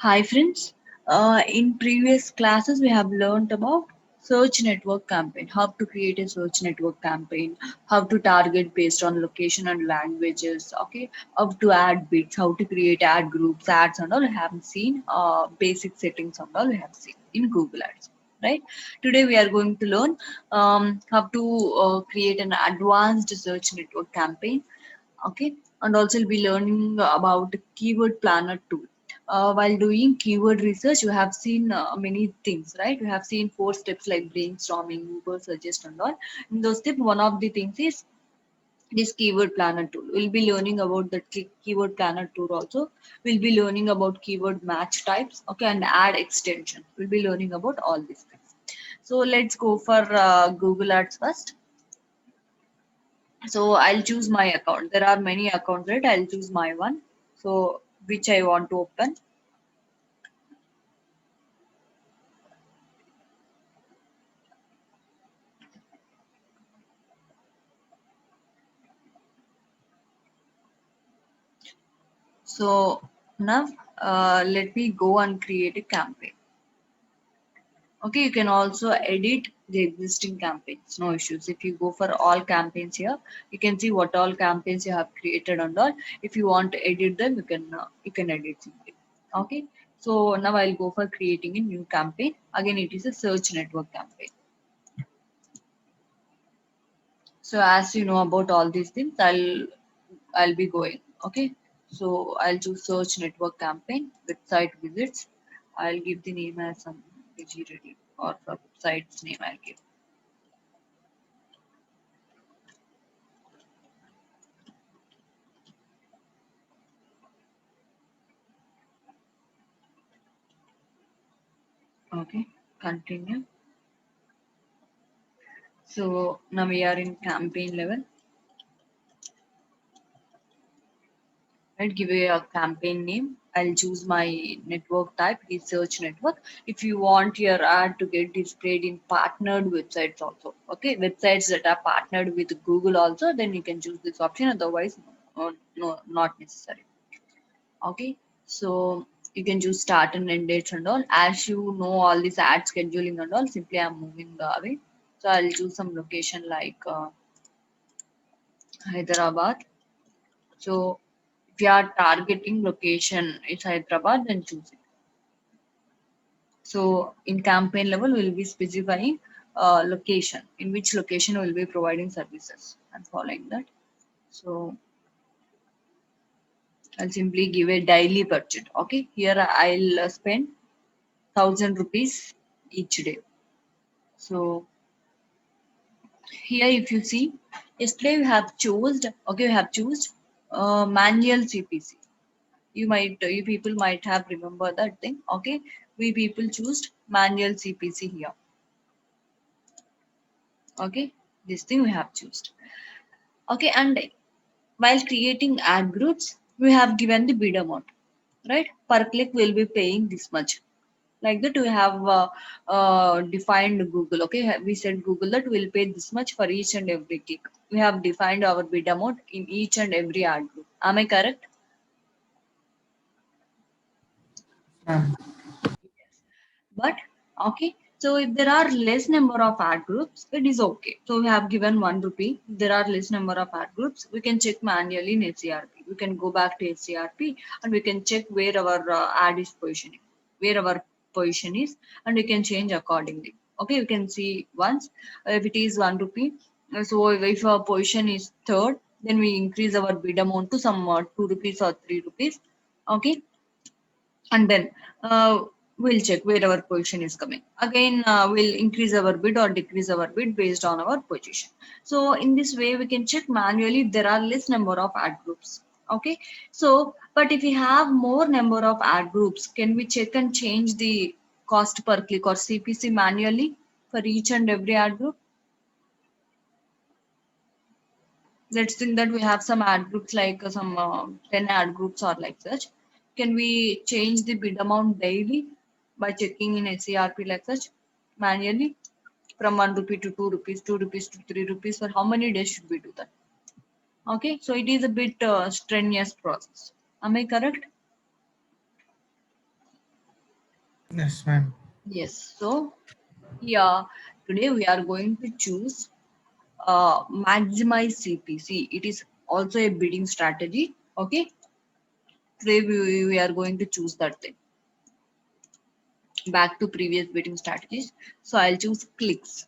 Hi friends, in previous classes we have learned about search network campaign, how to create a search network campaign, how to target based on location and languages, okay, how to add bits, how to create ad groups, ads and all. We have seen basic settings and all we have seen in Google Ads, right? Today we are going to learn how to create an advanced search network campaign, okay, and also we'll be learning about keyword planner tool. While doing keyword research you have seen many things, right? You have seen 4 steps like brainstorming, Google suggest and all. In those steps one of the things is this keyword planner tool. We'll be learning about the keyword planner tool also. We'll be learning about keyword match types, okay, and ad extension. We'll be learning about all these things. So let's go for Google Ads first. So I'll choose my account. There are many accounts, right? I'll choose my one, so which I want to open. So now let me go and create a campaign. Okay, you can also edit the existing campaigns, no issues. If you go for all campaigns here, you can see what all campaigns you have created and all. If you want to edit them, you can edit simply. Okay, so now I'll go for creating a new campaign. Again, it is a search network campaign. So as you know about all these things, I'll be going. Okay. So I'll choose search network campaign, website visits. I'll give the name as some ready or for website's name I'll give. Okay. Continue. So now we are in campaign level. Right, give a campaign name. I'll choose my network type, research network. If you want your ad to get displayed in partnered websites also, okay, websites that are partnered with Google also, then you can choose this option. Otherwise, no, not necessary. Okay, so you can choose start and end dates and all. As you know, all this ad scheduling and all, simply I'm moving away. So I'll choose some location like Hyderabad. So if you are targeting location is Hyderabad, then choose it. So in campaign level, we'll be specifying location, in which location we'll be providing services and following that. So I'll simply give a daily budget. Okay, here I'll spend 1,000 rupees each day. So here, if you see, yesterday we have chosen. Okay, we have chosen manual CPC. You people might have remembered that thing. Okay, we people choose manual CPC here. Okay, this thing we have chosen. Okay, and while creating ad groups we have given the bid amount, right? Per click we'll be paying this much. Like that we have defined Google. Okay, we said Google that we'll pay this much for each and every click. We have defined our bid amount in each and every ad group. Am I correct? Um, But okay, so if there are less number of ad groups, it is okay. So we have given 1 rupee. If there are less number of ad groups, we can check manually in SCRP. We can go back to SCRP and we can check where our ad is positioning, where our position is, and we can change accordingly. Okay, you can see once if it is 1 rupee. So if our position is third, then we increase our bid amount to some 2 rupees or 3 rupees. Okay, and then we'll check where our position is coming. Again, we'll increase our bid or decrease our bid based on our position. So in this way, we can check manually if there are less number of ad groups. Okay. So, but if we have more number of ad groups, can we check and change the cost per click or CPC manually for each and every ad group? Let's think that we have some ad groups like some 10 ad groups or like such. Can we change the bid amount daily by checking in SCRP like such manually from 1 rupee to 2 rupees, 2 rupees to 3 rupees? For how many days should we do that? Okay, so it is a bit strenuous process. Am I correct? Yes, ma'am. Yes. So yeah, today we are going to choose maximize CPC. It is also a bidding strategy. Okay. Today we are going to choose that thing. Back to previous bidding strategies. So I'll choose clicks.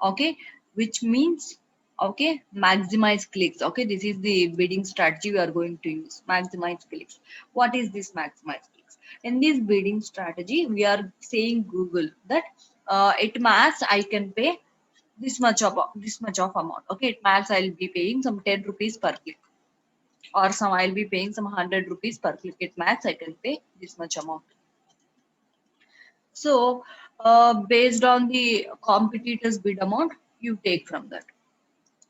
Okay, which means okay, maximize clicks. Okay, this is the bidding strategy we are going to use. Maximize clicks. What is this maximize clicks? In this bidding strategy, we are saying Google that it max I can pay this much of amount. Okay, it max I'll be paying some 10 rupees per click, or some I'll be paying some 100 rupees per click. It max I can pay this much amount. So, based on the competitors' bid amount, you take from that.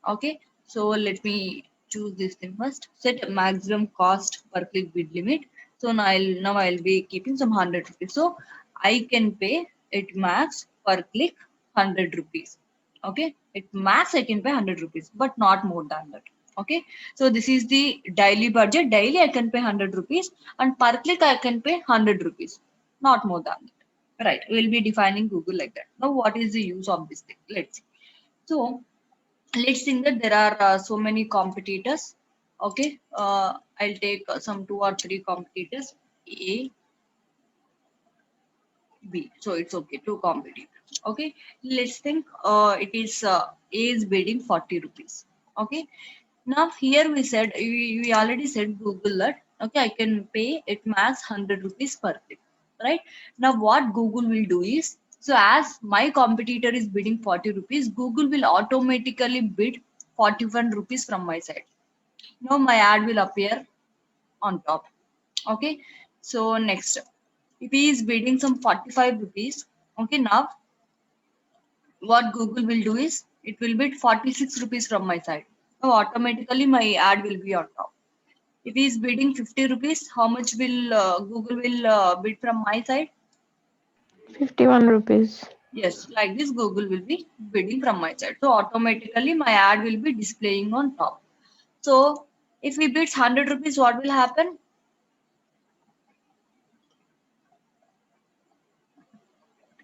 Okay. So let me choose this thing first. Set a maximum cost per click bid limit. So now I'll be keeping some 100 rupees. So I can pay it max per click 100 rupees. Okay. It max I can pay 100 rupees, but not more than that. Okay. So this is the daily budget. Daily I can pay 100 rupees, and per click I can pay 100 rupees, not more than that. Right, we'll be defining Google like that. Now, what is the use of this thing? Let's see. So, let's think that there are so many competitors. Okay, I'll take some two or three competitors, A, B. So it's okay, two competitors. Okay, let's think it is A is bidding 40 rupees. Okay, now here we already said Google that okay, I can pay it max 100 rupees per click, right? Now what Google will do is, so as my competitor is bidding 40 rupees, Google will automatically bid 41 rupees from my side. Now my ad will appear on top. Okay, so next, if he is bidding some 45 rupees, okay, now what Google will do is it will bid 46 rupees from my side. Now automatically my ad will be on top. If he is bidding 50 rupees, how much will Google will bid from my side? 51 rupees. Yes, like this Google will be bidding from my side. So automatically my ad will be displaying on top. So if we bid 100 rupees, what will happen?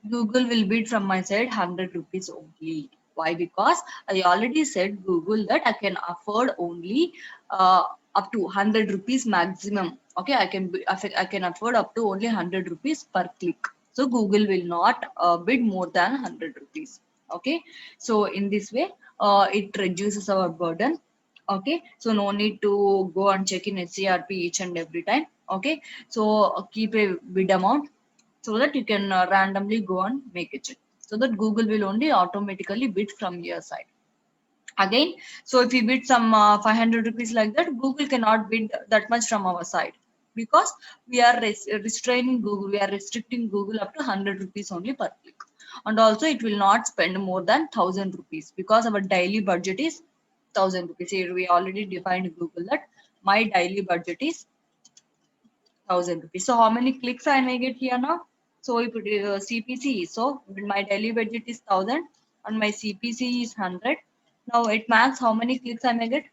Google will bid from my side 100 rupees only. Why? Because I already said Google that I can afford only up to 100 rupees maximum. Okay, I can afford up to only 100 rupees per click. So Google will not bid more than 100 rupees. Okay, so in this way, it reduces our burden. Okay, so no need to go and check in SCRP each and every time. Okay, so keep a bid amount so that you can randomly go and make a check, so that Google will only automatically bid from your side. Again, so if we bid some 500 rupees like that, Google cannot bid that much from our side, because we are restraining Google, we are restricting Google up to 100 rupees only per click. And also it will not spend more than 1000 rupees, because our daily budget is 1000 rupees. Here we already defined Google that my daily budget is 1000 rupees. So how many clicks I may get here now? So if it is CPC, so my daily budget is 1000 and my CPC is 100. Now it max how many clicks I may get?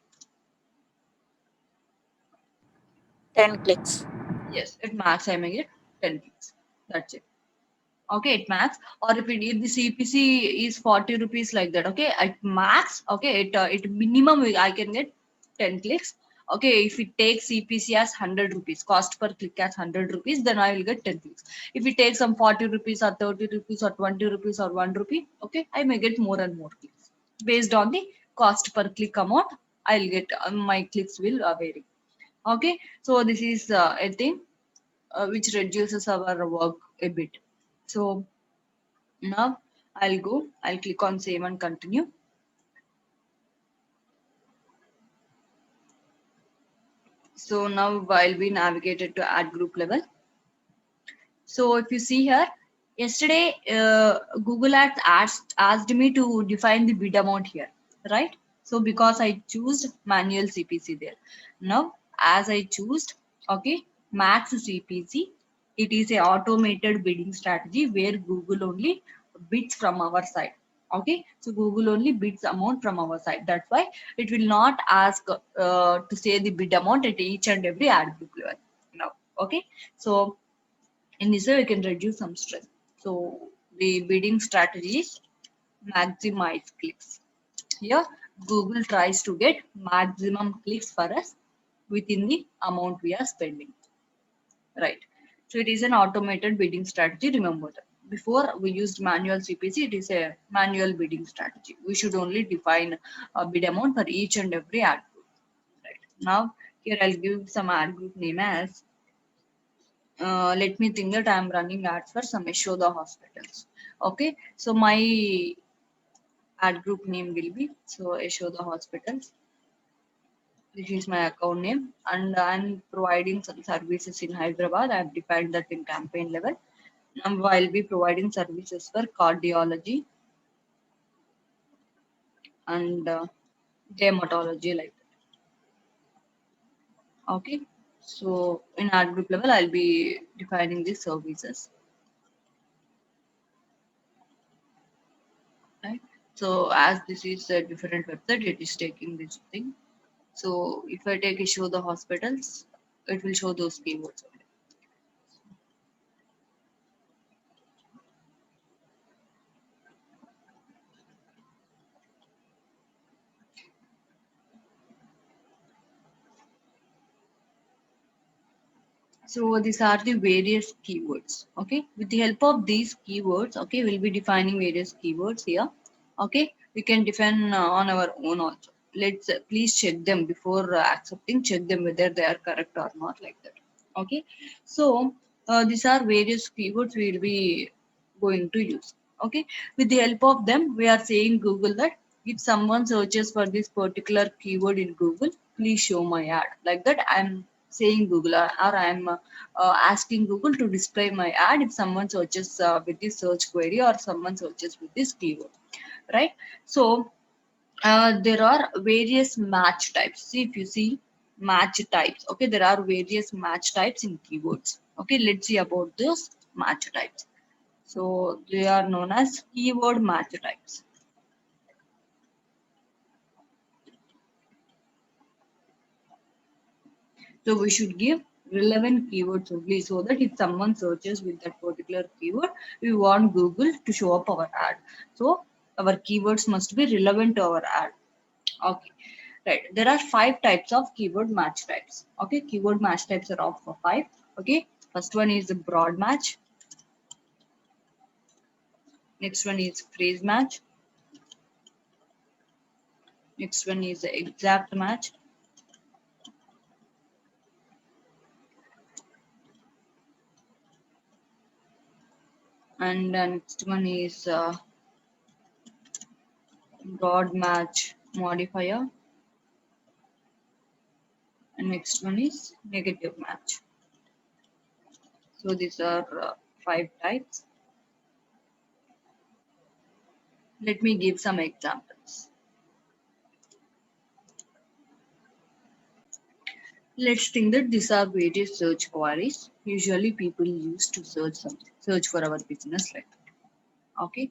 10 clicks. Yes, it max I may get 10 clicks. That's it. Okay, it max. Or if the CPC is 40 rupees like that, okay, at max, okay, it minimum I can get 10 clicks. Okay, if it takes CPC as 100 rupees, cost per click as 100 rupees, then I will get 10 clicks. If it takes some 40 rupees or 30 rupees or 20 rupees or 1 rupee, okay, I may get more and more clicks. Based on the cost per click amount, I'll get my clicks will vary. Okay, so this is a thing which reduces our work a bit. So now I'll click on save and continue. So now while we navigated to ad group level. So if you see here, yesterday Google Ads asked me to define the bid amount here, right? So because I choose manual CPC there. Now as I choose, okay, max CPC, it is a automated bidding strategy where Google only bids from our side. Okay, so Google only bids amount from our side. That's why it will not ask to say the bid amount at each and every ad group level. Now, okay, so In this way we can reduce some stress. So the bidding strategy is maximize clicks. Here Google tries to get maximum clicks for us within the amount we are spending, right? So it is an automated bidding strategy. Remember that before we used manual CPC, it is a manual bidding strategy. We should only define a bid amount for each and every ad group, right? Now here I'll give some ad group name as let me think that I am running ads for some Yashoda hospitals. Okay, so my ad group name will be so Yashoda hospitals. This is my account name, and I'm providing some services in Hyderabad. I've defined that in campaign level. Now I'll be providing services for cardiology and dermatology, like that. Okay, so in ad group level, I'll be defining these services. Right. So as this is a different website, it is taking this thing. So if I take show the hospitals, it will show those keywords only. So these are the various keywords. Okay, with the help of these keywords, okay, we'll be defining various keywords here. Okay, we can define on our own also. Let's please check them before accepting. Check them whether they are correct or not, like that. Okay, so these are various keywords we will be going to use. Okay, with the help of them, we are saying Google that if someone searches for this particular keyword in Google, please show my ad. Like that, I'm saying Google, or I'm asking Google to display my ad if someone searches with this search query or someone searches with this keyword, right? So there are various match types. See, if you see match types, okay, there are various match types in keywords. Okay, let's see about those match types. So they are known as keyword match types. So we should give relevant keywords only, so that if someone searches with that particular keyword, we want Google to show up our ad. So our keywords must be relevant to our ad. Okay, right. There are 5 types of keyword match types. Okay, keyword match types are of 5. Okay, first one is the broad match. Next one is phrase match. Next one is the exact match. And next one is broad match modifier. And next one is negative match. So these are 5 types. Let me give some examples. Let's think that these are various search queries usually people use to search something, search for our business, like that. Okay,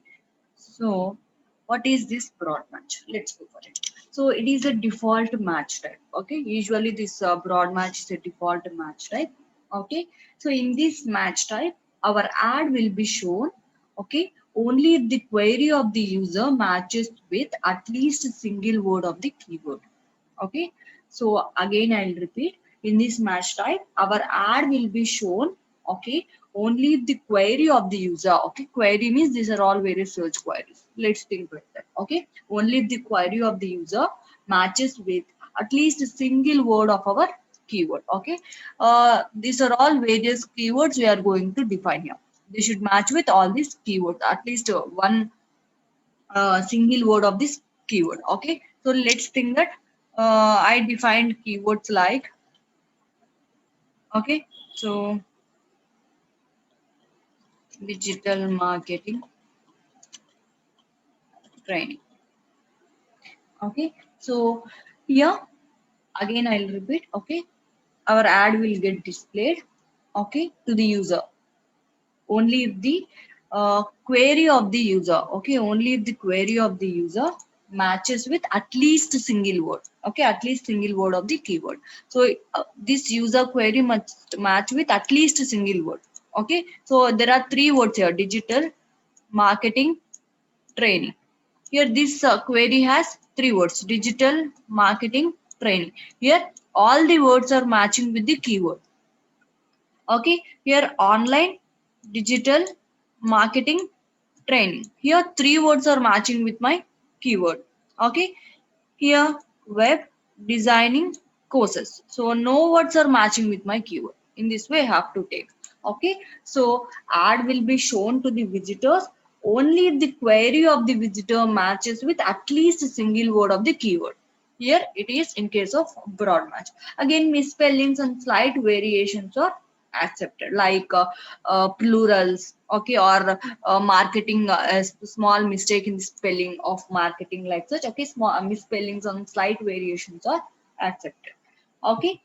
so what is this broad match? Let's go for it. So it is a default match type. Okay, usually this broad match is a default match type. Okay, so in this match type, our ad will be shown. Okay, only if the query of the user matches with at least a single word of the keyword. Okay, so again I'll repeat, in this match type our ad will be shown, okay, only if the query of the user, okay, query means these are all various search queries, let's think with that. Okay, only if the query of the user matches with at least a single word of our keyword. Okay, these are all various keywords we are going to define here. They should match with all these keywords, at least one single word of this keyword. Okay, so let's think that I defined keywords like, okay, so digital marketing training. Okay, so here again I'll repeat. Okay, our ad will get displayed, okay, to the user only if the query of the user, okay, only if the query of the user matches with at least a single word, okay, at least single word of the keyword. So this user query must match with at least a single word. Okay, so there are three words here: digital, marketing, training. Here this query has three words: digital, marketing, training. Here all the words are matching with the keyword. Okay, here online, digital, marketing, training. Here three words are matching with my keyword. Okay, here web designing courses. So no words are matching with my keyword. In this way I have to take. Okay, so ad will be shown to the visitors only if the query of the visitor matches with at least a single word of the keyword. Here it is in case of broad match. Again, misspellings and slight variations are accepted, like plurals, okay, or marketing, a small mistake in the spelling of marketing, like such. Okay, small misspellings and slight variations are accepted. Okay,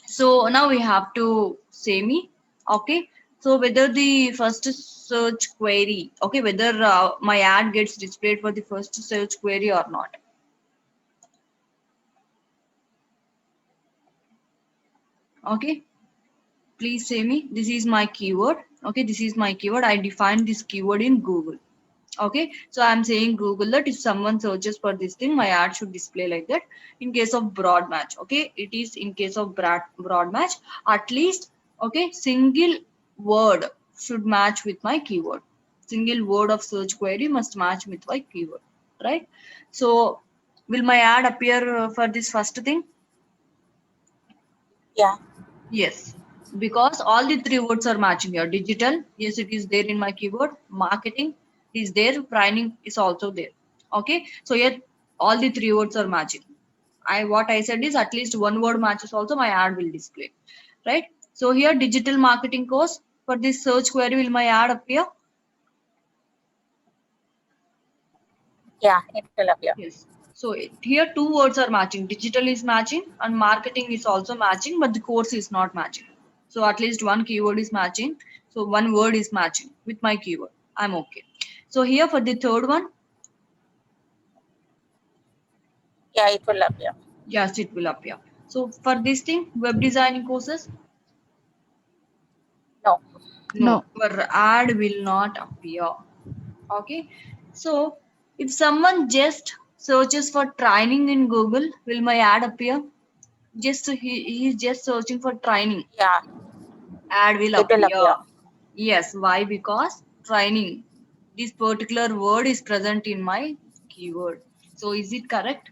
so now we have to say me. Okay, so whether the first search query, okay, whether my ad gets displayed for the first search query or not. Okay, please say me. This is my keyword. Okay, this is my keyword. I defined this keyword in Google. Okay, so I'm saying Google that if someone searches for this thing, my ad should display like that. In case of broad match, okay, it is in case of broad match, at least, okay, single word should match with my keyword. Single word of search query must match with my keyword, right? So will my ad appear for this first thing? Yeah. Yes, because all the three words are matching here. Digital, yes, it is there in my keyword. Marketing is there. Training is also there. Okay, so here all the three words are matching. What I said is at least one word matches also, my ad will display, right? So here digital marketing course, for this search query will my ad appear? Yeah, it will appear. Yes. So here two words are matching. Digital is matching and marketing is also matching, but the course is not matching. So at least one keyword is matching. So one word is matching with my keyword. I'm okay. So here for the third one, Yeah, it will appear. yes, it will appear. So for this thing, web designing courses, No. no, No. your ad will not appear. Okay. So if someone just searches for training in Google, will my ad appear? Just he is just searching for training, Yeah, ad will it will appear. appear. Yes, why? Because training, this particular word is present in my keyword. So is it correct?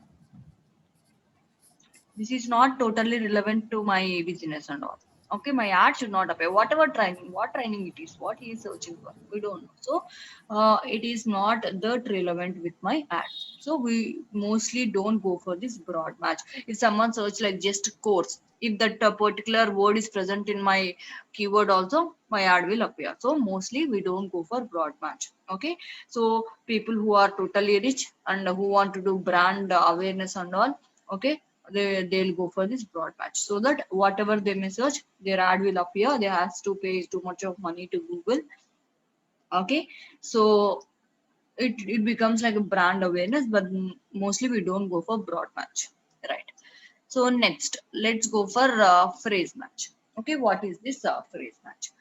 This is not totally relevant to my business and all. Okay, my ad should not appear. Whatever training, what training it is, what he is searching for, we don't know. So it is not that relevant with my ad. So we mostly don't go for this broad match. If someone search like just course, if that particular word is present in my keyword also, my ad will appear. So mostly we don't go for broad match. Okay, so people who are totally rich and who want to do brand awareness and all, okay, they'll go for this broad match, so that whatever they may search, their ad will appear. They has to pay too much of money to Google. Okay, so it becomes like a brand awareness, but mostly we don't go for broad match, right? So next, let's go for phrase match. Okay, what is this phrase match?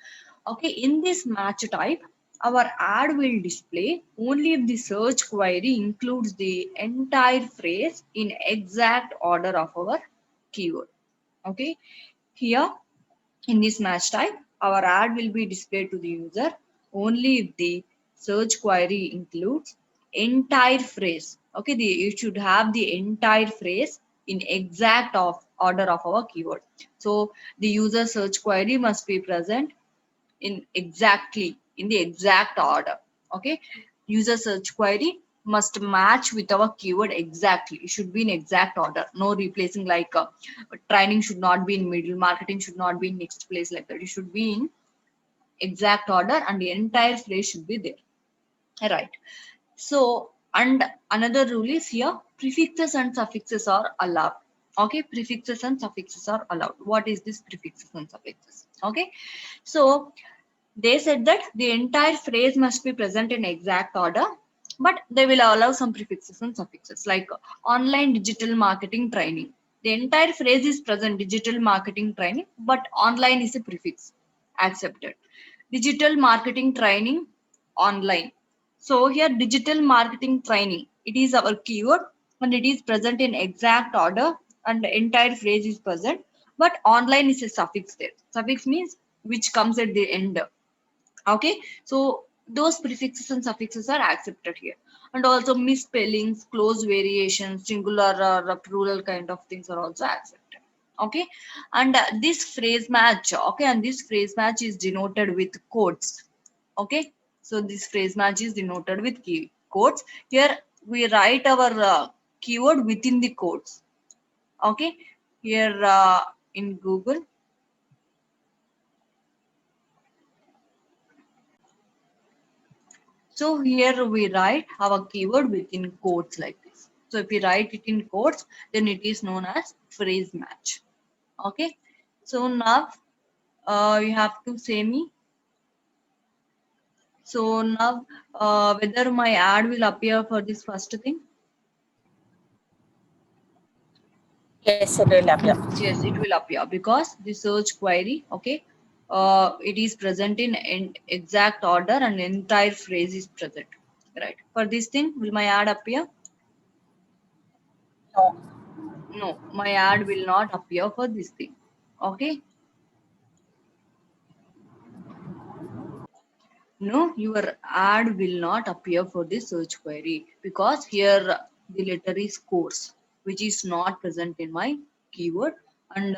Okay, in this match type, our ad will display only if the search query includes the entire phrase in exact order of our keyword. Okay, here in this match type, our ad will be displayed to the user only if the search query includes entire phrase. Okay, you should have the entire phrase in exact of order of our keyword. So the user search query must be present in the exact order. Okay, user search query must match with our keyword exactly. It should be in exact order, no replacing, like training should not be in middle, marketing should not be in next place, like that. It should be in exact order and the entire phrase should be there, right? So, and another rule is here, prefixes and suffixes are allowed. Okay, prefixes and suffixes are allowed. What is this prefixes and suffixes? Okay, so they said that the entire phrase must be present in exact order, but they will allow some prefixes and suffixes, like online digital marketing training. The entire phrase is present, digital marketing training, but online is a prefix, accepted. Digital marketing training online. So here digital marketing training, it is our keyword and it is present in exact order and the entire phrase is present. But online is a suffix there. Suffix means which comes at the end. Okay, so those prefixes and suffixes are accepted here. And also misspellings, close variations, singular or plural kind of things are also accepted. Okay, and this phrase match, okay, and this phrase match is denoted with quotes. Okay, so this phrase match is denoted with key quotes. Here we write our keyword within the quotes. Okay, here in Google, so here we write our keyword within quotes like this. So if we write it in quotes, then it is known as phrase match. Okay. So now you have to say me. So now whether my ad will appear for this first thing. Yes, it will appear. Yes, it will appear because the search query, okay, it is present in exact order and entire phrase is present. Right. For this thing, will my ad appear? No. No, my ad will not appear for this thing. Okay. No, your ad will not appear for this search query because here the letter is course, which is not present in my keyword, and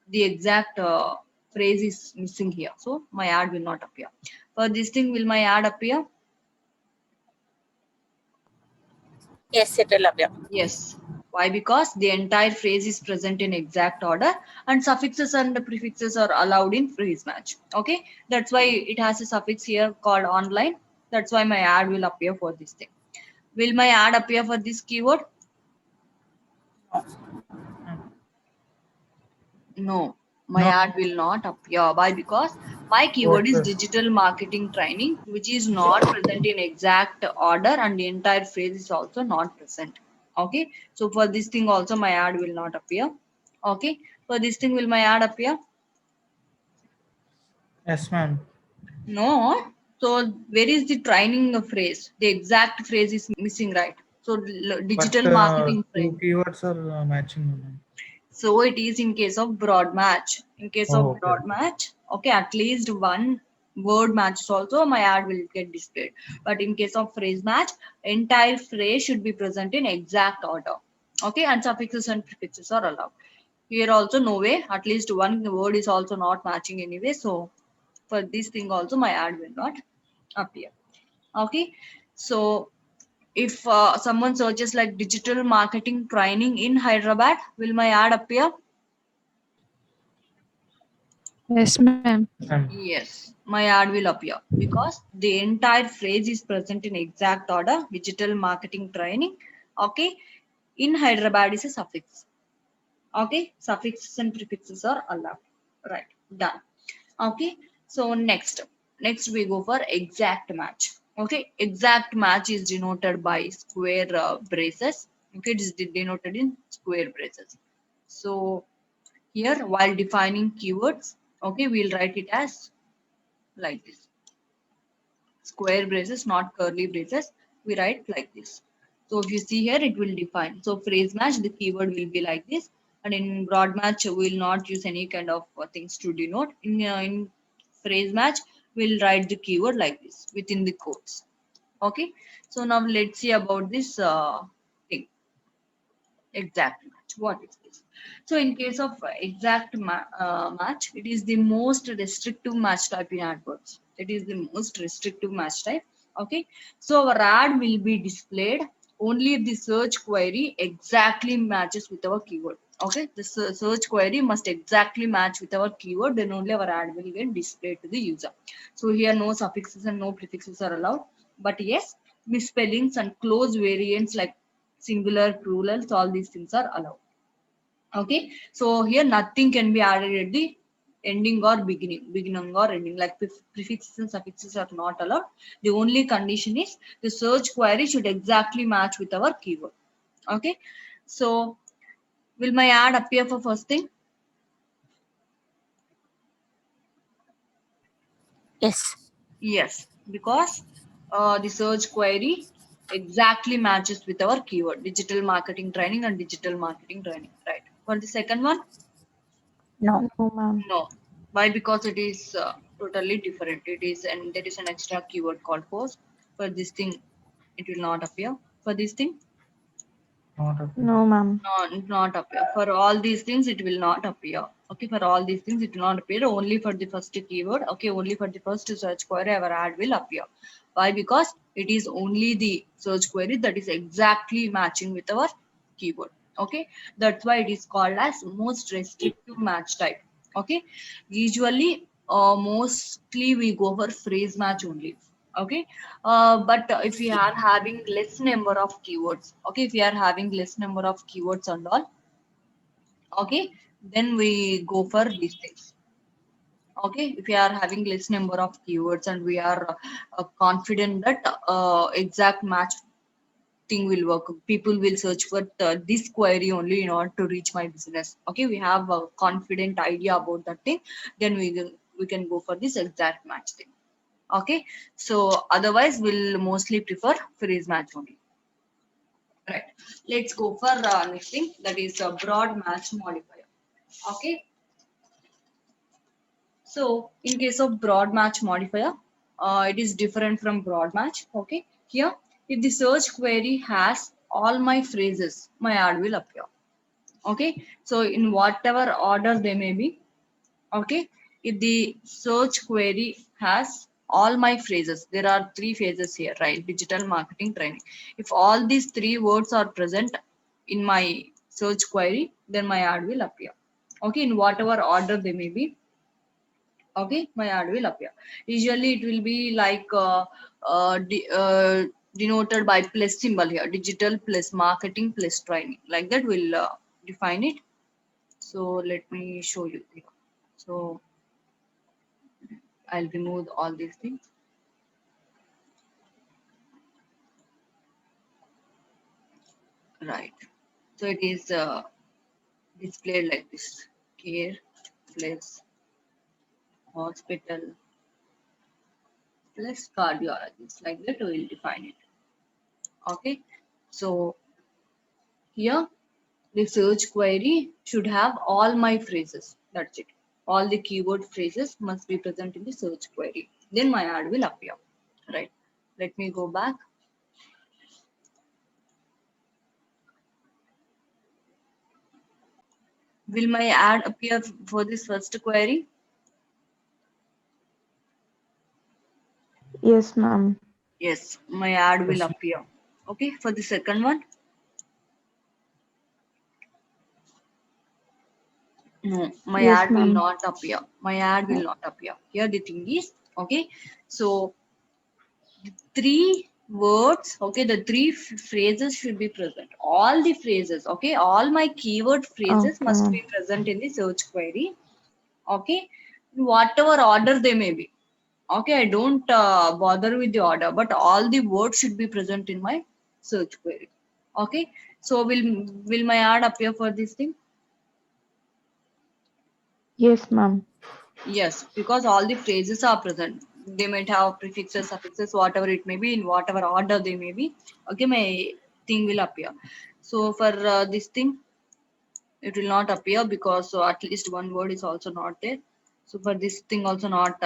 the exact phrase is missing here. So my ad will not appear. For this thing, will my ad appear? Yes, it will appear. Yes. Why? Because the entire phrase is present in exact order and suffixes and prefixes are allowed in phrase match. Okay. That's why it has a suffix here called online. That's why my ad will appear for this thing. Will my ad appear for this keyword? No. My No. ad will not appear. Why? Because my keyword is WordPress. digital marketing training, which is not present in exact order and the entire phrase is also not present. Okay. So for this thing also my ad will not appear. Okay. For this thing will my ad appear? Yes, ma'am. No. So where is the training phrase? The exact phrase is missing, right? So But digital marketing two training. keywords are matching, ma'am. So it is in case of broad match. In case Oh, of okay. broad match, okay, at least one word matches also my ad will get displayed. But in case of phrase match, entire phrase should be present in exact order. Okay, and suffixes and prefixes are allowed. Here also no way, at least one word is also not matching anyway. So for this thing also my ad will not appear. Okay, so if someone searches like digital marketing training in Hyderabad, will my ad appear? Yes, ma'am. Ma'am. Yes, my ad will appear because the entire phrase is present in exact order. Digital marketing training. Okay, in Hyderabad is a suffix. Okay, suffixes and prefixes are allowed. Right, done. Okay, so next we go for exact match. Okay, exact match is denoted by square braces. Okay, it is denoted in square braces. So here, while defining keywords, okay, we'll write it as like this, square braces, not curly braces. We write like this. So if you see here, it will define. So phrase match, the keyword will be like this. And in broad match, we will not use any kind of things to denote. In phrase match, we'll write the keyword like this within the quotes. Okay. So now let's see about this thing, exact match. What is this? So in case of exact match, it is the most restrictive match type in AdWords. It is the most restrictive match type. Okay. So our ad will be displayed only if the search query exactly matches with our keyword. Okay. The search query must exactly match with our keyword. Then only our ad will get displayed to the user. So here no suffixes and no prefixes are allowed. But yes, misspellings and close variants like singular, plurals, all these things are allowed. Okay, so here nothing can be added at the ending or beginning or ending, like prefixes and suffixes are not allowed. The only condition is the search query should exactly match with our keyword. Okay, so will my ad appear for first thing? Yes. Yes, because the search query exactly matches with our keyword, digital marketing training and digital marketing training, right? For the second one, No. No, ma'am. no. Why? Because it is totally different. It is, and there is an extra keyword called post. For this thing, it will not appear. For this thing, Not a No, ma'am. not appear. For all these things, it will not appear. Okay, for all these things, it will not appear. Only for the first keyword. Okay, only for the first search query, our ad will appear. Why? Because it is only the search query that is exactly matching with our keyword. Okay, that's why it is called as most restrictive match type. Okay, usually, mostly we go for phrase match only. Okay, but if we are having less number of keywords, okay, if we are having less number of keywords and all, okay, then we go for these things. Okay, if we are having less number of keywords and we are confident that exact match thing will work, people will search for this query only in order to reach my business. Okay, we have a confident idea about that thing, then we can go for this exact match thing. Okay, so otherwise we'll mostly prefer phrase match only. Right. Let's go for next thing, that is a broad match modifier. Okay. So in case of broad match modifier, it is different from broad match. Okay. Here, if the search query has all my phrases, my ad will appear. Okay. So in whatever order they may be. Okay. If the search query has all my phrases, there are three phases here, right? Digital marketing training. If all these three words are present in my search query, then my ad will appear. Okay, in whatever order they may be. Okay, my ad will appear. Usually, it will be like denoted by plus symbol here, digital plus marketing plus training. Like that, will define it. So let me show you here. So I'll remove all these things. Right. So it is displayed like this. Care plus hospital plus cardiologist. Like that we will define it. Okay. So here the search query should have all my phrases. That's it. All the keyword phrases must be present in the search query. Then my ad will appear. Right. Let me go back. Will my ad appear for this first query? Yes, ma'am. Yes, my ad will Yes. appear. Okay, for the second one, no, my Yes, ad will ma'am. not appear. My ad will not appear. Here the thing is, okay, so three words, okay, the three phrases should be present. All the phrases, okay, all my keyword phrases Okay, must ma'am. be present in the search query. Okay, in whatever order they may be. Okay, I don't bother with the order, but all the words should be present in my search query. Okay, so will my ad appear for this thing? Yes, ma'am. Yes, because all the phrases are present. They might have prefixes, suffixes, whatever it may be, in whatever order they may be. Okay, my thing will appear. So for this thing, it will not appear because so at least one word is also not there. So for this thing also not,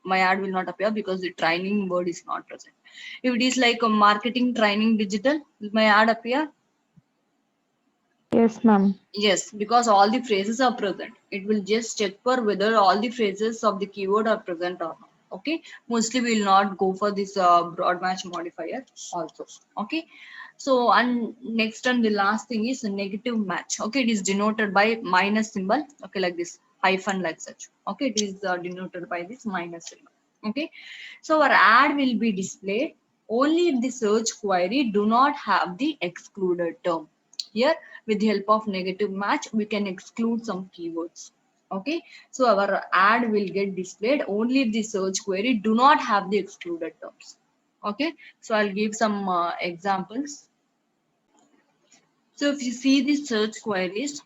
my ad will not appear because the training word is not present. If it is like a marketing training digital, will my ad appear? Yes, ma'am. Yes, because all the phrases are present. It will just check for whether all the phrases of the keyword are present or not. Okay. Mostly we will not go for this broad match modifier also. Okay. So and next and the last thing is a negative match. Okay. It is denoted by minus symbol. Okay, like this hyphen like such. Okay. It is denoted by this minus symbol. Okay. So our ad will be displayed only if the search query do not have the excluded term. Here, with the help of negative match, we can exclude some keywords. Okay, so our ad will get displayed only if the search query do not have the excluded terms. Okay, so I'll give some examples. So if you see the search queries,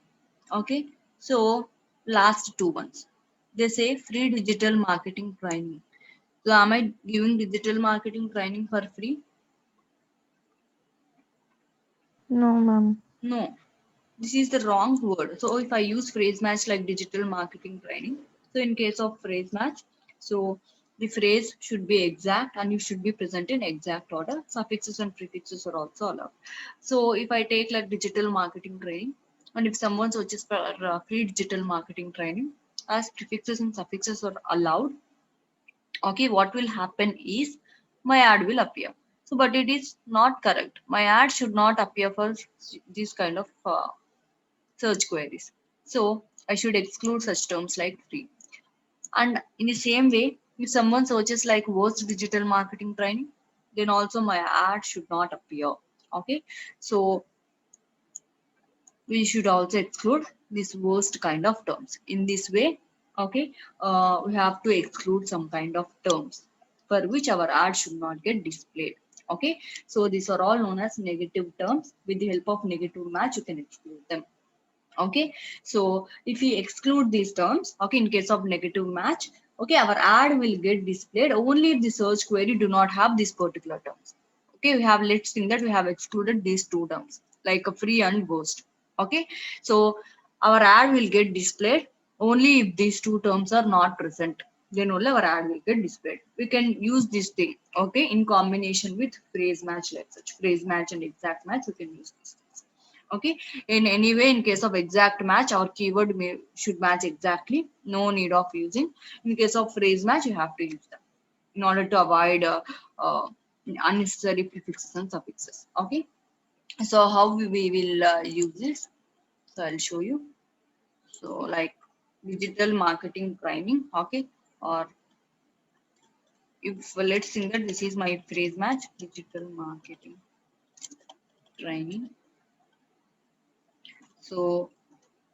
okay, so last two ones. They say free digital marketing training. So am I giving digital marketing training for free? No, ma'am. No, this is the wrong word. So if I use phrase match like digital marketing training, so in case of phrase match, so the phrase should be exact and you should be present in exact order. Suffixes and prefixes are also allowed. So if I take like digital marketing training, and if someone searches for free digital marketing training, as prefixes and suffixes are allowed, okay, what will happen is my ad will appear. So but it is not correct. My ad should not appear for this kind of search queries. So I should exclude such terms like free. And in the same way, if someone searches like worst digital marketing training, then also my ad should not appear. Okay, so we should also exclude this worst kind of terms. In this way, okay, we have to exclude some kind of terms for which our ad should not get displayed. Okay, so these are all known as negative terms. With the help of negative match, you can exclude them. Okay, so if we exclude these terms, okay, in case of negative match, okay, our ad will get displayed only if the search query do not have these particular terms. Okay, we have, let's think that we have excluded these two terms like a free and ghost. Okay, so our ad will get displayed only if these two terms are not present, then only our ad will get displayed. We can use this thing, okay, in combination with phrase match, like such phrase match and exact match, we can use this. Okay, in any way, in case of exact match, our keyword should match exactly, no need of using. In case of phrase match, you have to use them in order to avoid uh, unnecessary prefixes and suffixes. Okay, so how we will use this, so I'll show you. So like digital marketing training, okay, or if let's think that this is my phrase match, digital marketing training, so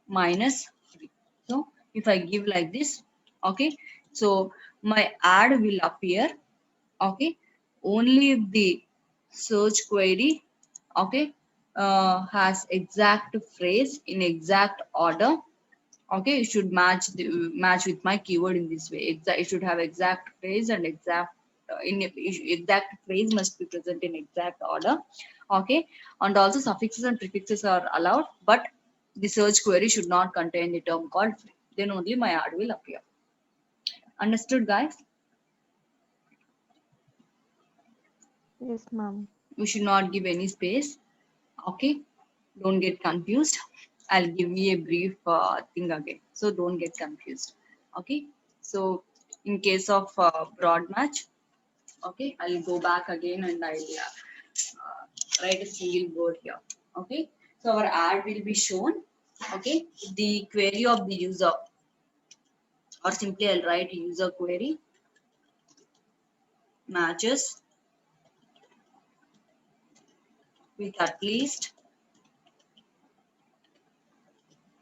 minus 3. So if I give like this, okay, so my ad will appear, okay, only if the search query, okay, has exact phrase in exact order. Okay, it should match with my keyword in this way. It should have exact phrase and exact exact phrase must be present in exact order. Okay, and also suffixes and prefixes are allowed, but the search query should not contain the term called free. Then only my ad will appear. Understood, guys? Yes, ma'am. We should not give any space. Okay, don't get confused. I'll give you a brief thing again, so don't get confused. Okay, so in case of broad match, okay, I'll go back again and I'll write a single word here. Okay, so our ad will be shown, okay, the query of the user, or simply I'll write user query matches with at least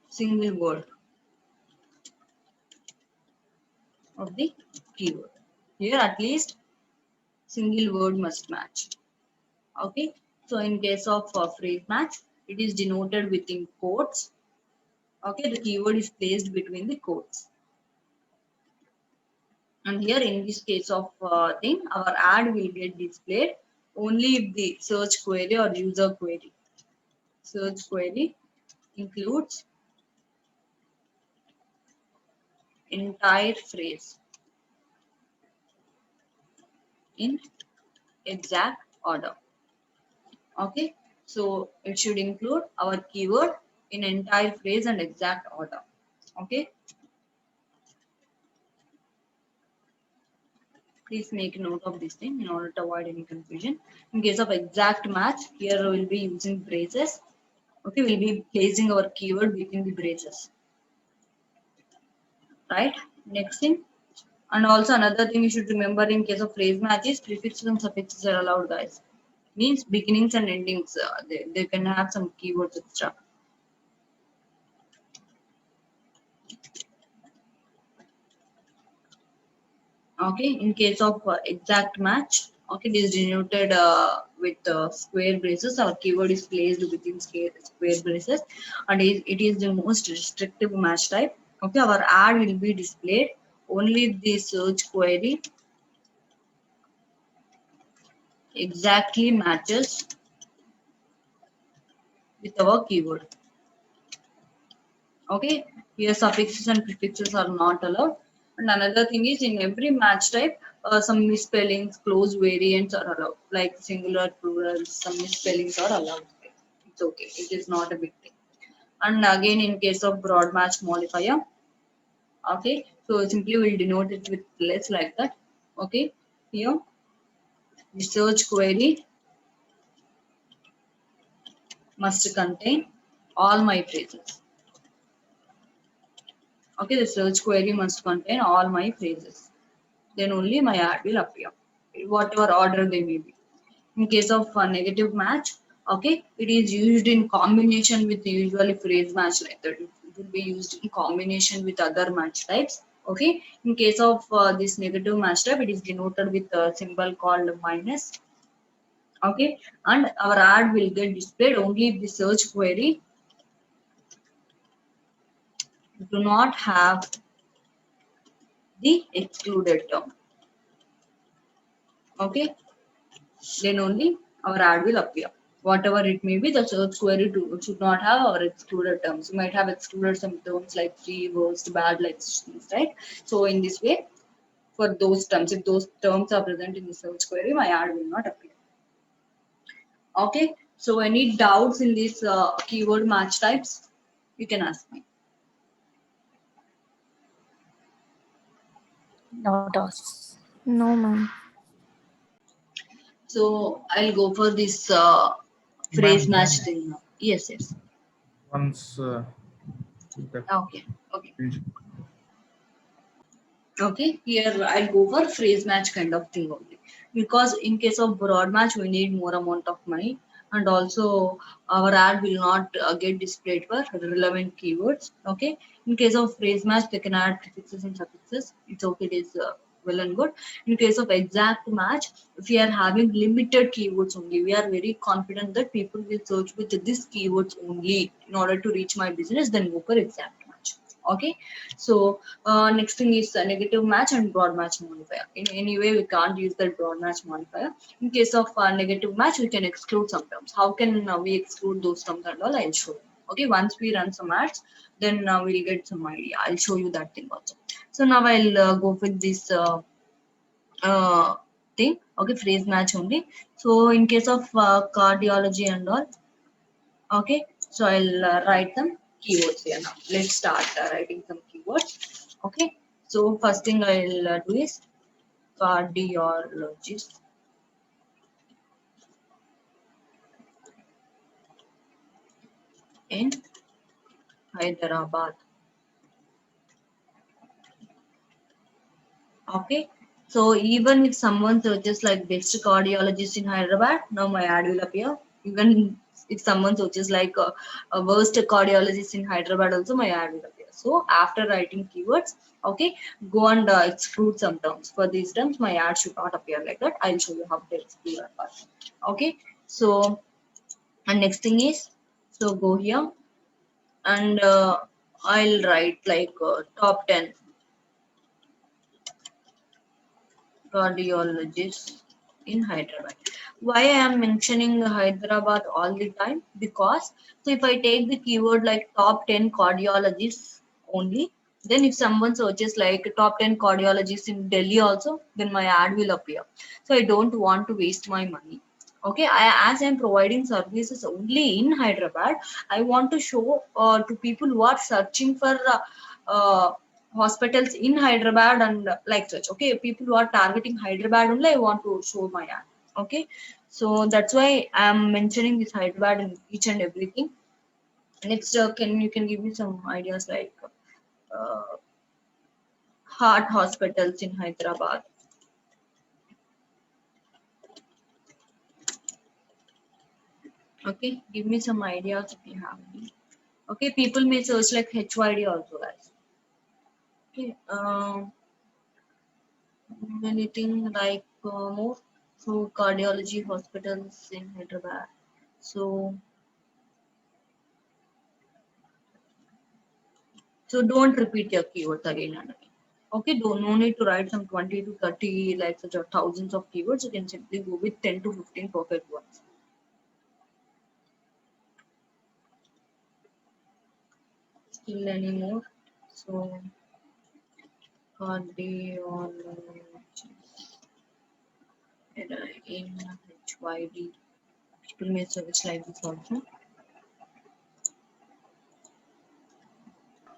single word of the keyword. Here at least single word must match. Okay, so in case of phrase match, it is denoted within quotes. Okay, the keyword is placed between the quotes. And here in this case of thing, our ad will get displayed only if the search query or user query. Search query includes entire phrase in exact order. Okay, so it should include our keyword in entire phrase and exact order. Okay, please make note of this thing in order to avoid any confusion. In case of exact match, here we will be using braces. Okay, we'll be placing our keyword within the braces. Right, next thing. And also another thing you should remember in case of phrase matches, prefixes and suffixes are allowed, guys. Means beginnings and endings, they can have some keywords extra. Okay, in case of exact match, okay, it is denoted with square braces. Our keyword is placed within square braces, and it is the most restrictive match type. Okay, our ad will be displayed only if the search query exactly matches with our keyword. Okay, here suffixes and prefixes are not allowed. And another thing is, in every match type, some misspellings, close variants are allowed, like singular, plural, some misspellings are allowed. It's okay, it is not a big thing. And again, in case of broad match modifier, okay, so simply we'll denote it with less like that. Okay, here the search query must contain all my phrases. Okay, the search query must contain all my phrases. Then only my ad will appear, whatever order they may be. In case of a negative match, okay, it is used in combination with usually phrase match like that. It will be used in combination with other match types. Okay, in case of this negative match type, it is denoted with a symbol called minus. Okay, and our ad will get displayed only if the search query do not have the excluded term. Okay, then only our ad will appear. Whatever it may be, the search query should not have our excluded terms. You might have excluded some terms like free, worst, bad, like such things, right? So in this way, for those terms, if those terms are present in the search query, my ad will not appear. Okay. So any doubts in these keyword match types, you can ask me. No dots. No, ma'am. So I'll go for this phrase Ma'am, match thing now. Yes, yes. once the Okay. Okay. Okay, here I'll go for phrase match kind of thing only. Because in case of broad match, we need more amount of money, and also our ad will not get displayed for relevant keywords. Okay, in case of phrase match, they can add prefixes and suffixes. It's okay, it is well and good. In case of exact match, if we are having limited keywords only, we are very confident that people will search with these keywords only in order to reach my business, then go for exact match. Okay, so next thing is negative match and broad match modifier. In any way, we can't use the broad match modifier. In case of negative match, we can exclude some terms. How can we exclude those terms and all? I'll show you. Okay, once we run some ads, then we'll get some idea. I'll show you that thing also. So now I'll go with this uh, thing. Okay, phrase match only. So in case of cardiology and all, okay, so I'll write some keywords here now. Let's start writing some keywords. Okay, so first thing I'll do is cardiologist in Hyderabad. Okay, so even if someone searches like best cardiologist in Hyderabad, now my ad will appear. Even if someone searches like a worst cardiologist in Hyderabad, also my ad will appear. So after writing keywords, okay, go and exclude some terms. For these terms, my ad should not appear like that. I'll show you how to exclude that part. Okay, so and next thing is, so go here and I'll write like top 10 cardiologist in Hyderabad. Why I am mentioning Hyderabad all the time? Because so if I take the keyword like top 10 cardiologists only, then if someone searches like top 10 cardiologists in Delhi also, then my ad will appear. So I don't want to waste my money. Okay, as I'm providing services only in Hyderabad, I want to show to people who are searching for uh, hospitals in Hyderabad and like such. Okay, people who are targeting Hyderabad only, I want to show my ad. Okay, so that's why I'm mentioning this Hyderabad in each and everything. Next, can you can give me some ideas like uh, heart hospitals in Hyderabad? Okay, give me some ideas if you have any. Okay, people may search like HYD also, guys. Okay, anything like more. So cardiology hospitals in Hyderabad. So So don't repeat your keywords again and again. Okay, no need to write some 20 to 30 like such or thousands of keywords. You can simply go with 10 to 15 perfect ones. Still any more? So cardiology in HYD. People may search like this also.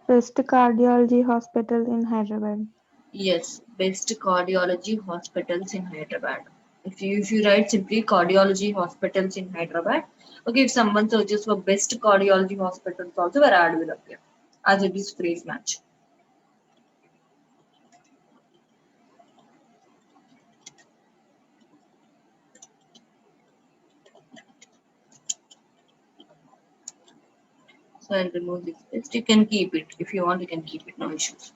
Best cardiology hospital in Hyderabad. Yes, best cardiology hospitals in Hyderabad. If you write simply cardiology hospitals in Hyderabad, okay, if someone searches for best cardiology hospitals also, where ad will appear as it is phrase match. So I'll remove this list. You can keep it if you want. You can keep it, no issues.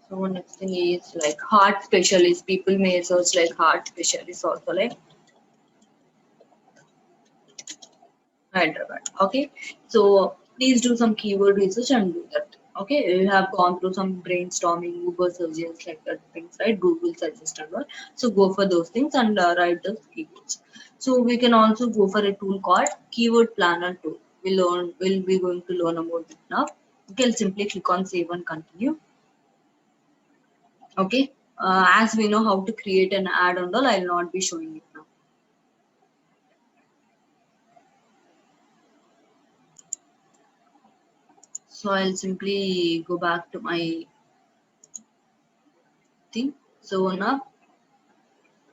So next thing is like heart specialist. People may search like heart specialist also like Hyderabad. Okay, so please do some keyword research and do that. Okay, you have gone through some brainstorming, Google searches like that things, right? Google suggest and all. So go for those things and write those keywords. So we can also go for a tool called Keyword Planner tool. We'll be going to learn about it now. You can simply click on save and continue. Okay, as we know how to create an ad and all, I'll not be showing it now. So I'll simply go back to my thing. So now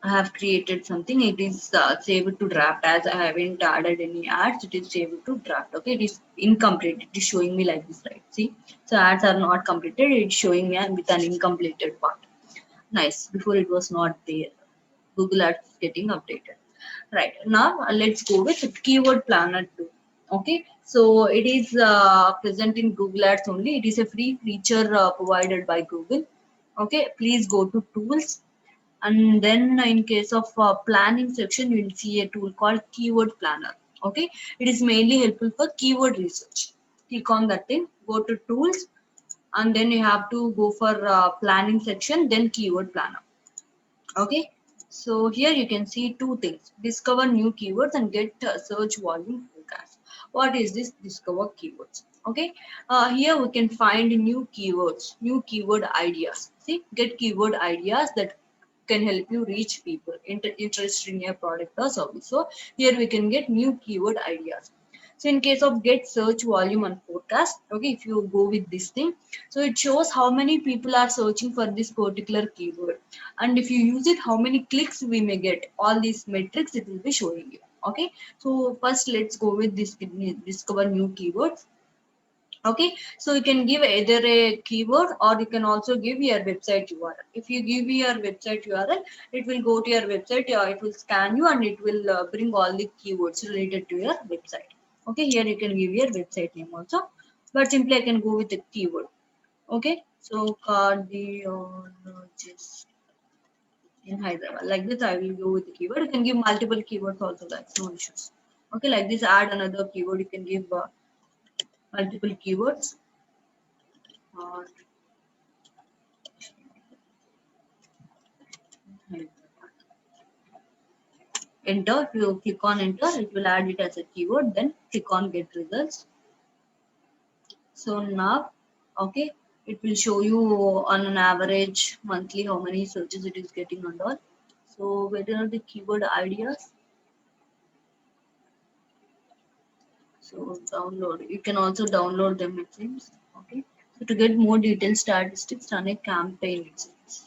I have created something. It is saved to draft as I haven't added any ads. It is saved to draft. Okay, it is incomplete. It is showing me like this, right? See, so ads are not completed. It's showing me with an incompleted part. Nice. Before it was not there. Google Ads is getting updated. Right now, let's go with Keyword Planner 2. Okay, so it is present in Google Ads only. It is a free feature provided by Google. Okay, please go to Tools, and then in case of planning section, you will see a tool called Keyword Planner. Okay, it is mainly helpful for keyword research. Click on that thing, go to Tools, and then you have to go for planning section, then Keyword Planner. Okay, so here you can see two things: discover new keywords and get search volume forecast. What is this discover keywords? Okay, here we can find new keywords, new keyword ideas. See, get keyword ideas that can help you reach people interested in your product or service. So here we can get new keyword ideas. So in case of get search volume and forecast, okay, if you go with this thing, so it shows how many people are searching for this particular keyword, and if you use it, how many clicks we may get. All these metrics it will be showing you. Okay, so first let's go with this discover new keywords. Okay, so you can give either a keyword or you can also give your website URL. If you give your website URL, it will go to your website, it will scan you and it will bring all the keywords related to your website. Okay, here you can give your website name also, but simply I can go with the keyword. Okay, so cardiologist in Hyderabad. Like this, I will go with the keyword. You can give multiple keywords also, like no issues. Okay, like this, add another keyword. You can give multiple keywords. Uh, enter. If you click on enter, it will add it as a keyword. Then click on get results. So now, okay, it will show you on an average monthly how many searches it is getting and all. So whether are the keyword ideas. So download. You can also download them, it seems. Okay. So to get more detailed statistics, run a campaign, it seems.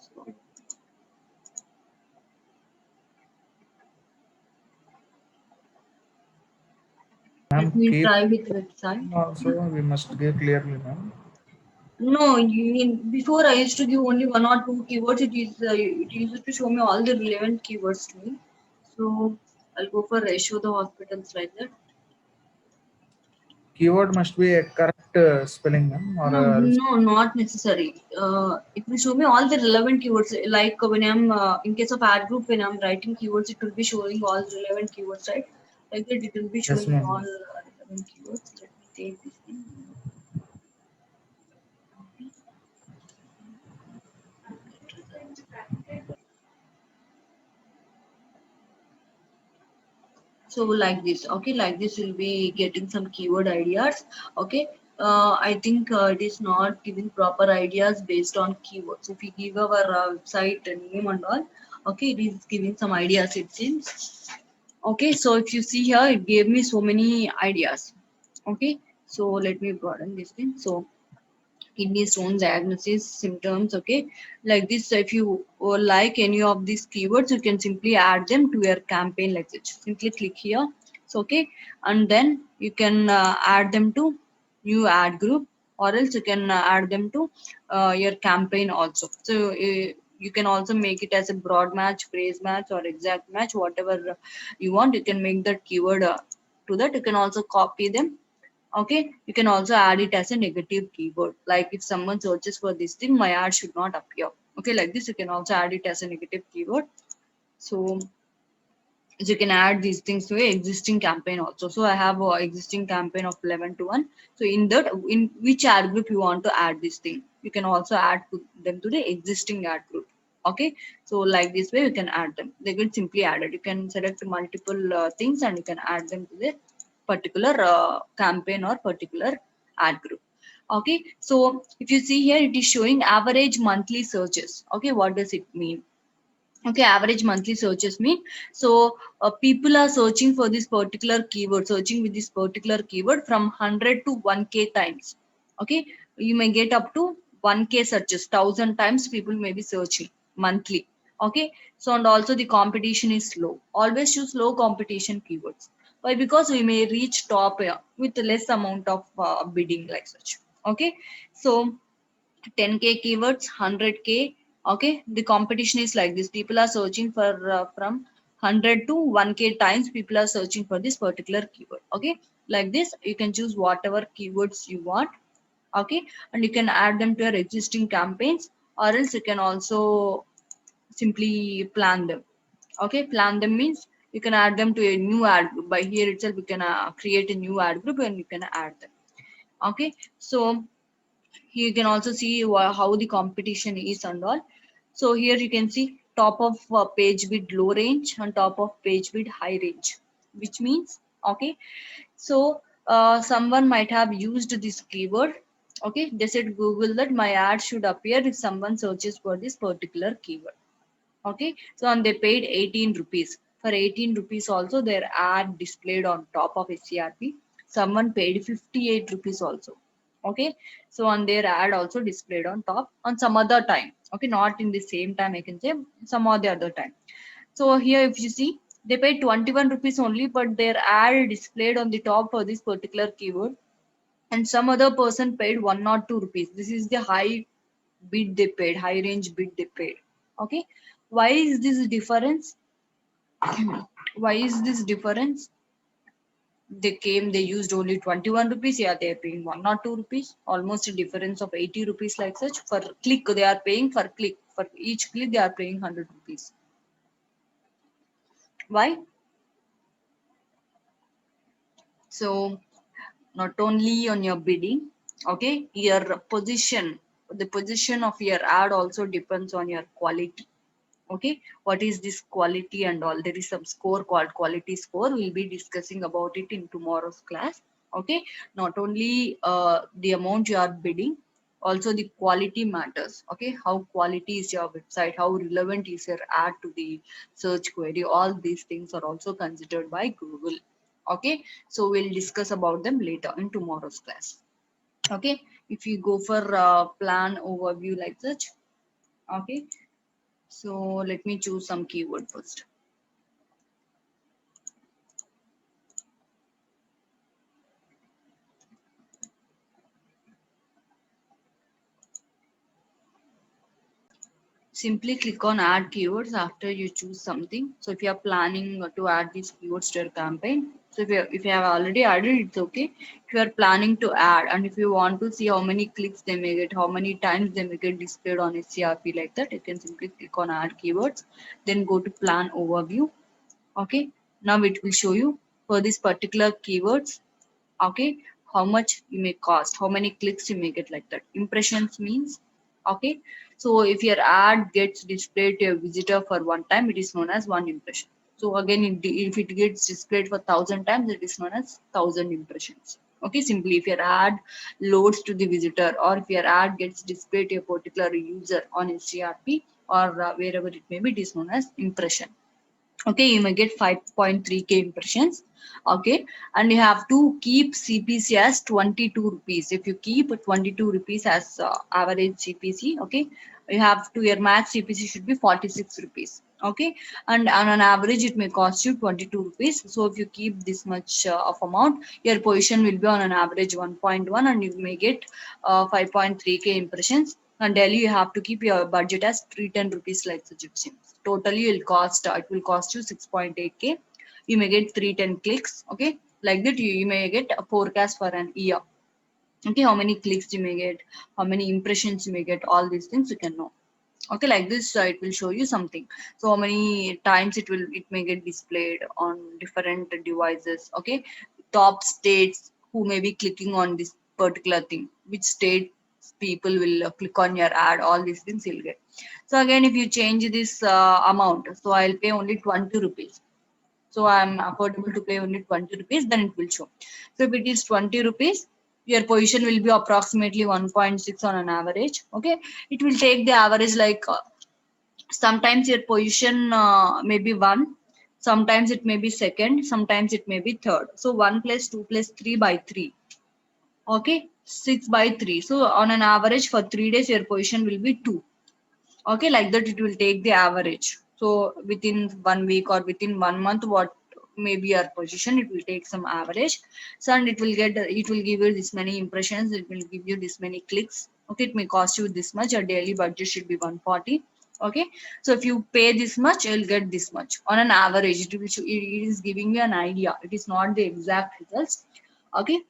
So Ma'am, let me keep try with website. also we must get clearly, ma'am. No, before I used to give only one or two keywords. It used to show me all the relevant keywords to me. So I'll go for ratio the hospitals like that. Keyword must be a correct spelling, ma'am, or No, else. no, not necessary. It will show me all the relevant keywords. Like when I'm in case of ad group, when I'm writing keywords, it will be showing all relevant keywords, right? Like that, it will be Yes, showing all ma'am. relevant keywords. Let me take this thing. So like this, okay, like this we'll be getting some keyword ideas. Okay, I think it is not giving proper ideas based on keywords. If we give our website name and all, okay, it is giving some ideas, it seems. Okay, so if you see here, it gave me so many ideas. Okay, so let me broaden this thing. So kidney stone diagnosis symptoms, okay, like this. If you like any of these keywords, you can simply add them to your campaign like this. Simply click here. So okay, and then you can add them to new ad group, or else you can add them to your campaign also. So you can also make it as a broad match, phrase match, or exact match, whatever you want. You can make that keyword to that. You can also copy them. Okay, you can also add it as a negative keyword, like if someone searches for this thing, my ad should not appear. Okay, like this you can also add it as a negative keyword. So you can add these things to a existing campaign also. So I have a existing campaign of 11 to 1. So in that, in which ad group you want to add this thing, you can also add to them to the existing ad group. Okay, so like this way you can add them, they get simply added. You can select multiple things and you can add them to the particular campaign or particular ad group. Okay, so if you see here, it is showing average monthly searches. Okay, what does it mean? Okay, average monthly searches mean, so people are searching for this particular keyword, searching with this particular keyword from 100 to 1k times. Okay, you may get up to 1k searches, 1000 times people may be searching monthly. Okay, so and also the competition is low. Always choose low competition keywords. Why? Because we may reach top with less amount of bidding like such. Okay, so 10k keywords, 100k. Okay, the competition is like this. People are searching for from 100 to 1k times people are searching for this particular keyword. Okay, like this you can choose whatever keywords you want. Okay, and you can add them to your existing campaigns, or else you can also simply plan them. Okay, plan them means you can add them to a new ad group. By here itself you can create a new ad group and you can add them. Okay, so you can also see how the competition is and all. So here you can see top of page with low range and top of page with high range, which means, okay, so someone might have used this keyword. Okay, they said Google that my ad should appear if someone searches for this particular keyword. Okay, so and they paid 18 rupees. For 18 rupees also their ad displayed on top of SCRP. Someone paid 58 rupees also. Okay, so on their ad also displayed on top on some other time. Okay, not in the same time, I can say some or the other time. So here if you see, they paid 21 rupees only, but their ad displayed on the top for this particular keyword, and some other person paid 102 rupees. This is the high bid they paid, high range bid they paid. Okay, why is this difference? Why is this difference? They came, they used only 21 rupees. Yeah, they are paying 102 rupees, almost a difference of 80 rupees like such. For click they are paying, for click, for each click they are paying 100 rupees. Why? So not only on your bidding, okay, your position, the position of your ad also depends on your quality. Okay, what is this quality and all? There is some score called quality score. We'll be discussing about it in tomorrow's class. Okay, not only the amount you are bidding, also the quality matters. Okay, how quality is your website, how relevant is your ad to the search query, all these things are also considered by Google. Okay, so we'll discuss about them later in tomorrow's class. Okay, if you go for plan overview like such. Okay, so let me choose some keyword first. Simply click on add keywords after you choose something. So if you are planning to add these keywords to your campaign, so if you have already added, it's okay. If you are planning to add, and if you want to see how many clicks they may get, how many times they may get displayed on SCRP like that, you can simply click on add keywords, then go to plan overview. Okay, now it will show you for this particular keywords. Okay, how much you may cost, how many clicks you may get like that. Impressions means, okay, so if your ad gets displayed to a visitor for one time, it is known as one impression. So again, if it gets displayed for 1,000 times, it is known as 1,000 impressions. Okay, simply if your ad loads to the visitor, or if your ad gets displayed to a particular user on HTRP or wherever it may be, it is known as impression. Okay, you may get 5.3k impressions. Okay, and you have to keep CPC as 22 rupees. If you keep 22 rupees as average CPC, okay, you have to, your max CPC should be 46 rupees. Okay, and on an average it may cost you 22 rupees. So if you keep this much of amount, your position will be on an average 1.1, and you may get 5.3k impressions. And daily you have to keep your budget as 310 rupees, like such it seems. Totally it will cost you 6.8k. You may get 310 clicks. Okay, like that you may get a forecast for an year. Okay, how many clicks you may get, how many impressions you may get, all these things you can know. Okay, like this it will show you something. So how many times it may get displayed on different devices. Okay, top states who may be clicking on this particular thing, which state people will click on your ad, all these things you'll get. So again, if you change this amount, so I'll pay only 20 rupees. So I'm affordable to pay only 20 rupees, then it will show. So if it is 20 rupees, your position will be approximately 1.6 on an average. Okay, it will take the average, like sometimes your position may be 1, sometimes it may be second, sometimes it may be third. So 1 plus 2 plus 3 by 3. Okay, 6 by 3. So on an average for 3 days, your position will be 2. Okay, like that it will take the average. So within 1 week or within 1 month, what may be your position, it will take some average. So and it will give you this many impressions, it will give you this many clicks. Okay, it may cost you this much. Your daily budget should be 140. Okay, so if you pay this much, you'll get this much on an average. It is giving you an idea, it is not the exact results. Okay,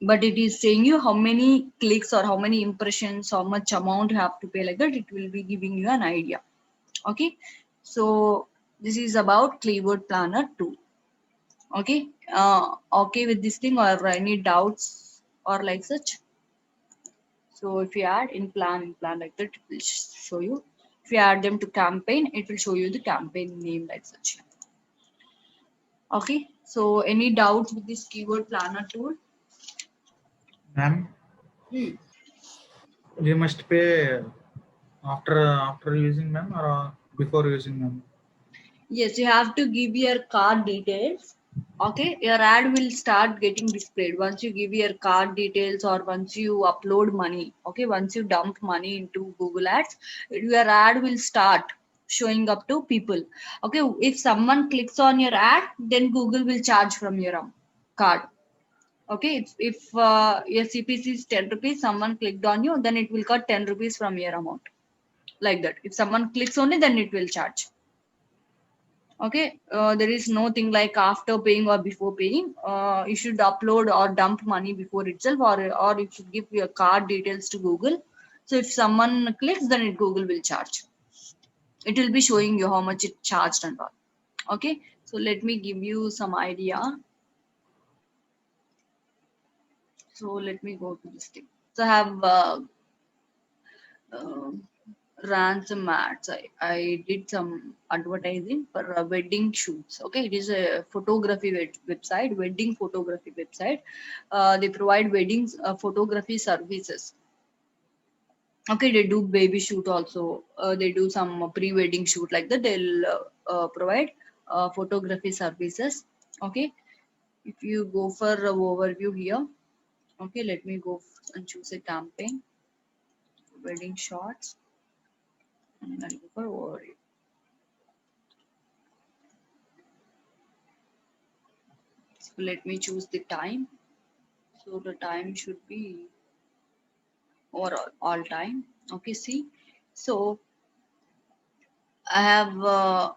but it is saying you how many clicks or how many impressions, how much amount you have to pay, like that it will be giving you an idea. Okay, so this is about Keyword Planner 2. Okay, okay with this thing, or any doubts or like such? So if you add in plan like that, it will show you. If you add them to campaign, it will show you the campaign name like such. Okay, so any doubts with this Keyword Planner tool? Ma'am, Hmm. we must pay after using, ma'am, or before using, ma'am? Yes, you have to give your card details. Okay, your ad will start getting displayed once you give your card details, or once you upload money. Okay, once you dump money into Google Ads, your ad will start showing up to people. Okay, if someone clicks on your ad, then Google will charge from your card. Okay, if your CPC is 10 rupees, someone clicked on you, then it will cut 10 rupees from your amount. Like that. If someone clicks only, then it will charge. Okay, there is no thing like after paying or before paying. You should upload or dump money before itself, or you should give your card details to Google. So if someone clicks, then Google will charge. It will be showing you how much it charged and all. Okay, so let me give you some idea. So let me go to this thing. So I have uh, ran some ads. I did some advertising for wedding shoots. Okay, it is a photography website, wedding photography website. They provide weddings photography services. Okay, they do baby shoot also. They do some pre-wedding shoot, like that. They'll provide photography services. Okay, if you go for overview here. Okay, let me go and choose a campaign, wedding shots, and I'll go for overview. So let me choose the time. So the time should be overall all time. Okay, see. So I have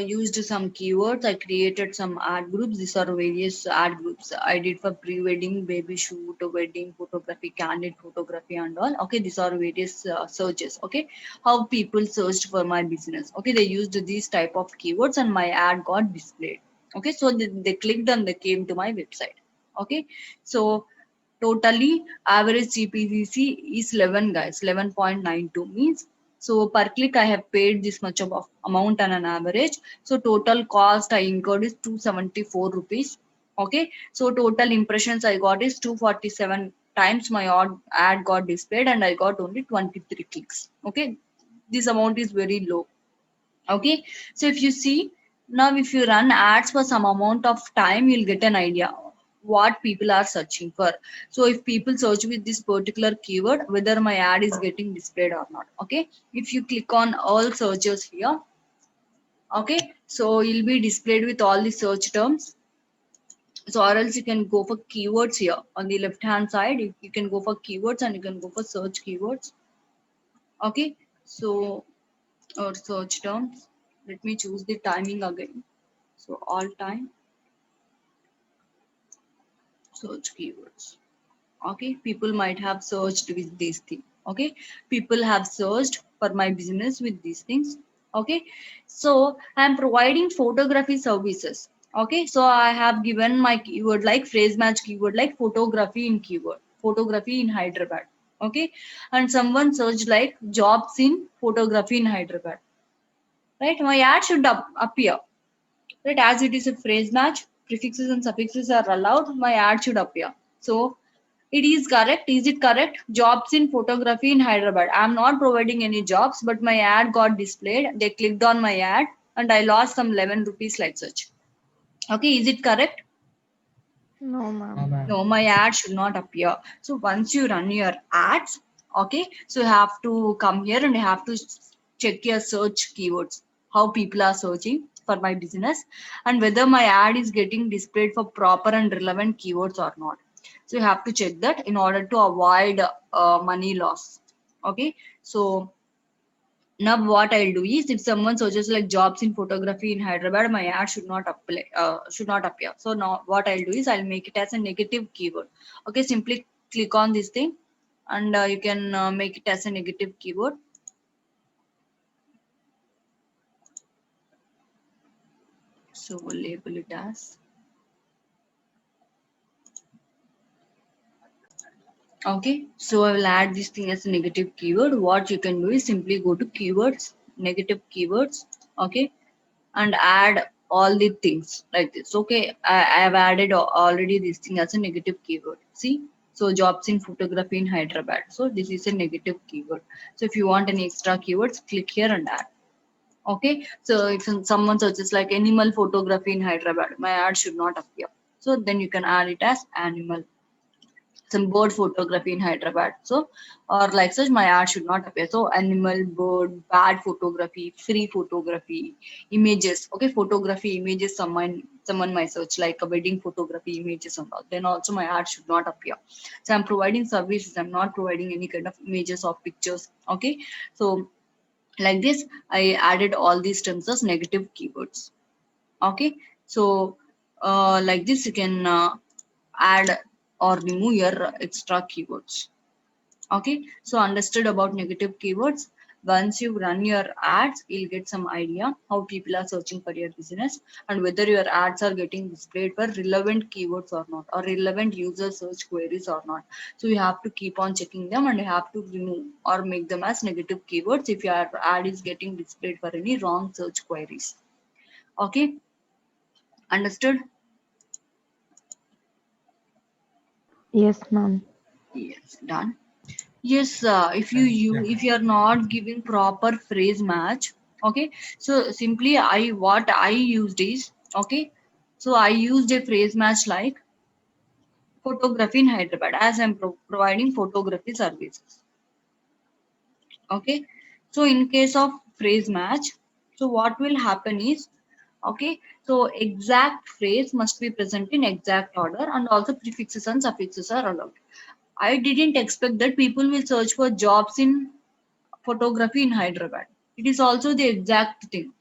used some keywords. I created some ad groups. These are various ad groups I did for pre-wedding, baby shoot, wedding photography, candid photography, and all. Okay, these are various searches. Okay, how people searched for my business. Okay, they used these type of keywords, and my ad got displayed. Okay, so they clicked and they came to my website. Okay, so totally average CPCC is 11, guys. 11.92 means So per click, I have paid this much of amount on an average. So total cost I incurred is 274 rupees. Okay. So total impressions I got is 247 times my ad got displayed, and I got only 23 clicks. Okay. This amount is very low. Okay. So if you see now, if you run ads for some amount of time, you'll get an idea what people are searching for. So if people search with this particular keyword, whether my ad is getting displayed or not. Okay. If you click on all searches here, okay, so you'll be displayed with all the search terms. So or else you can go for keywords here on the left hand side. You can go for keywords and you can go for search keywords. Okay. So or search terms. Let me choose the timing again. So all time search keywords. Okay, people might have searched with these things. Okay, people have searched for my business with these things. Okay, so I'm providing photography services. Okay, so I have given my keyword like phrase match keyword like photography in keyword, photography in Hyderabad. Okay, and someone searched like jobs in photography in Hyderabad. Right, my ad should appear. Right, as it is a phrase match, prefixes and suffixes are allowed, my ad should appear. So it is correct. Is it correct? Jobs in photography in Hyderabad. I'm not providing any jobs, but my ad got displayed. They clicked on my ad and I lost some 11 rupees like such. Okay, is it correct? No, No, ma'am. ma'am. No, my ad should not appear. So once you run your ads, okay, so you have to come here and you have to check your search keywords, how people are searching for my business, and whether my ad is getting displayed for proper and relevant keywords or not. So you have to check that in order to avoid money loss. Okay, so now what I'll do is if someone searches like jobs in photography in Hyderabad, my ad should not apply, should not appear. So now what I'll do is I'll make it as a negative keyword. Okay, simply click on this thing and you can make it as a negative keyword. So we'll label it as. Okay, so I will add this thing as a negative keyword. What you can do is simply go to keywords, negative keywords. Okay, and add all the things like this. Okay, I have added already this thing as a negative keyword. See, so jobs in photography in Hyderabad. So this is a negative keyword. So if you want any extra keywords, click here and add. Okay, so if someone searches like animal photography in Hyderabad, my ad should not appear. So then you can add it as animal, some bird photography in Hyderabad. So, or like such, my ad should not appear. So, animal, bird, bad photography, free photography, images. Okay, photography, images. Someone might search like a wedding photography, images and all. Then also my ad should not appear. So, I'm providing services. I'm not providing any kind of images or pictures. Okay, so like this, I added all these terms as negative keywords. Okay, so like this, you can add or remove your extra keywords. Okay, so understood about negative keywords. Once you run your ads, you'll get some idea how people are searching for your business and whether your ads are getting displayed for relevant keywords or not, or relevant user search queries or not. So you have to keep on checking them and you have to remove or make them as negative keywords if your ad is getting displayed for any wrong search queries. Okay, understood? Yes, ma'am. Yes, done. Yes, if you Yeah. if you are not giving proper phrase match, okay. So simply what I used is okay. So I used a phrase match like photography in Hyderabad as I'm providing photography services. Okay. So in case of phrase match, so what will happen is okay. So exact phrase must be present in exact order and also prefixes and suffixes are allowed. I didn't expect that people will search for jobs in photography in Hyderabad. It is also the exact thing,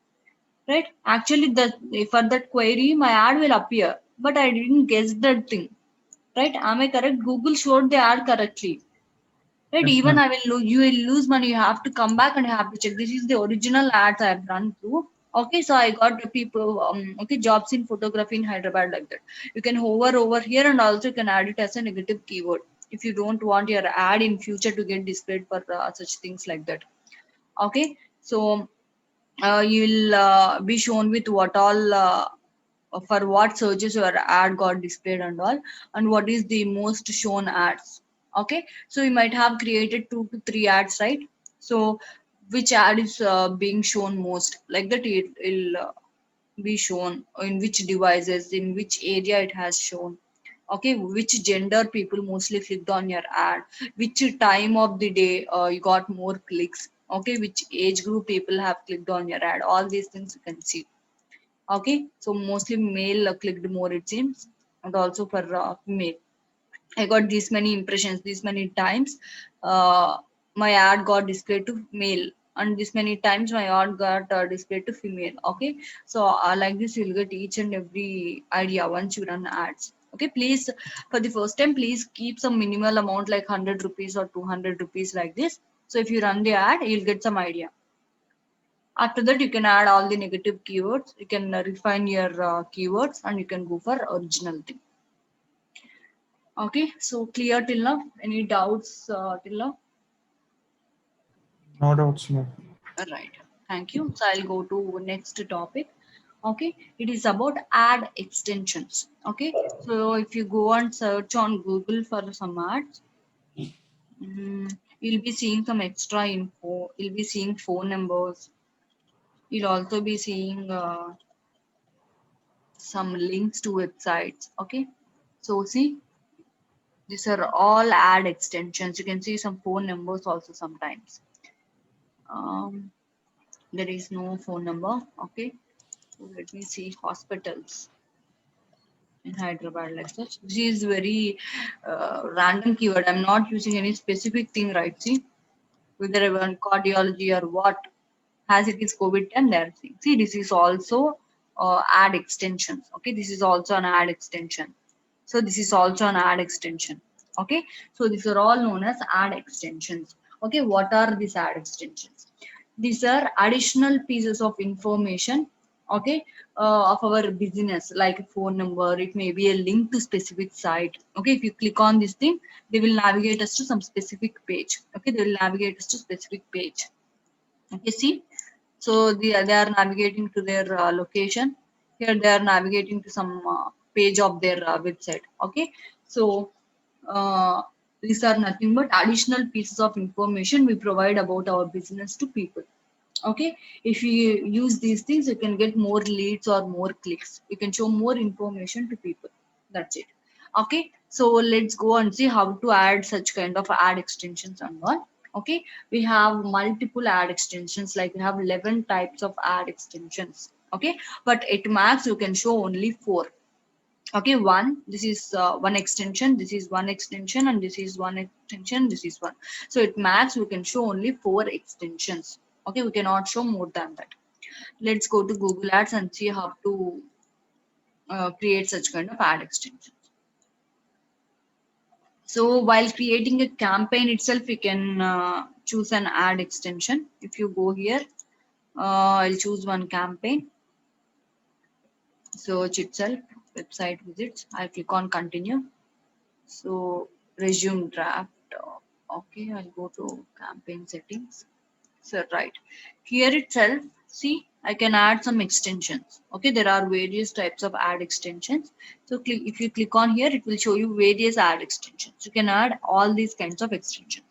right? Actually, that for that query, my ad will appear, but I didn't guess that thing, right? Am I correct? Google showed the ad correctly, right? Yes, Even ma'am. I will you will lose money. You have to come back and you have to check. This is the original ads I have run through. Okay, so I got the people. Okay, jobs in photography in Hyderabad like that. You can hover over here and also you can add it as a negative keyword if you don't want your ad in future to get displayed for such things like that. Okay, so you'll be shown with what all for what searches your ad got displayed and all, and what is the most shown ads. Okay, so you might have created 2 to 3 ads, right? So which ad is being shown most, like that it'll be shown in which devices, in which area it has shown. Okay, which gender people mostly clicked on your ad, which time of the day you got more clicks. Okay, which age group people have clicked on your ad, all these things you can see. Okay, so mostly male clicked more it seems, and also for female. I got this many impressions, this many times. My ad got displayed to male, and this many times my ad got displayed to female. Okay, so like this, you'll get each and every idea once you run ads. Okay, please, for the first time, please keep some minimal amount like 100 rupees or 200 rupees like this. So if you run the ad, you'll get some idea. After that, you can add all the negative keywords. You can refine your keywords, and you can go for original thing. Okay, so clear till now? Any doubts till now? No doubts, ma'am. Right. Thank you. So I'll go to next topic. Okay, it is about ad extensions. Okay, so if you go and search on Google for some ads, you'll be seeing some extra info. You'll be seeing phone numbers. You'll also be seeing some links to websites. Okay, so see, these are all ad extensions. You can see some phone numbers also sometimes. Um, there is no phone number. Okay, so let me see hospitals in Hyderabad like such. This is very random keyword. I'm not using any specific thing, right? See, whether I want cardiology or what, as it is COVID-10, they're saying. See, this is also ad extensions. Okay, this is also an ad extension. So this is also an ad extension. Okay, so these are all known as ad extensions. Okay, what are these ad extensions? These are additional pieces of information, okay, of our business, like a phone number. It may be a link to specific site. Okay, if you click on this thing, they will navigate us to some specific page. Okay, they will navigate us to specific page. Okay, see, so they are navigating to their location. Here they are navigating to some page of their website. Okay, so uh, these are nothing but additional pieces of information we provide about our business to people. Okay, if you use these things, you can get more leads or more clicks. You can show more information to people. That's it. Okay, so let's go and see how to add such kind of ad extensions and all. Okay, we have multiple ad extensions, like we have 11 types of ad extensions. Okay, but at max you can show only 4. Okay, one, this is one extension, this is one extension, and this is one extension, this is one. So at max we can show only 4 extensions. Okay, we cannot show more than that. Let's go to Google Ads and see how to create such kind of ad extensions. So while creating a campaign itself, you can choose an ad extension. If you go here, I'll choose one campaign, search itself, website visits. I click on continue. So resume draft. Okay, I'll go to campaign settings. So right here itself, see, I can add some extensions. Okay, there are various types of ad extensions. So if you click on here, it will show you various ad extensions. You can add all these kinds of extensions.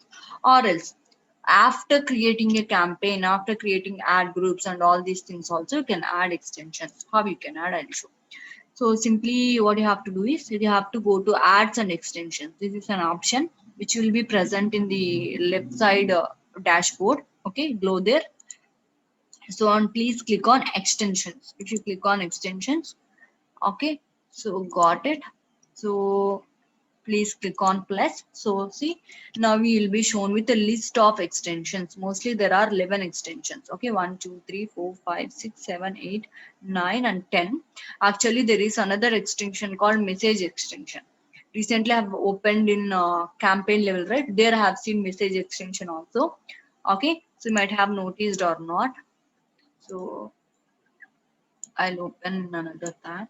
Or else, after creating a campaign, after creating ad groups and all these things also, you can add extensions. How you can add, I'll show. So simply what you have to do is you have to go to ads and extensions. This is an option which will be present in the left side dashboard. Okay, below there. So on, please click on extensions. If you click on extensions, okay, so got it. So please click on plus. So see, now we will be shown with a list of extensions. Mostly there are 11 extensions. Okay, 1 2 3 4 5 6 7 8 9 and 10. Actually there is another extension called message extension. Recently I have opened in campaign level, right? There I have seen message extension also. Okay, so you might have noticed or not. So I'll open another tab.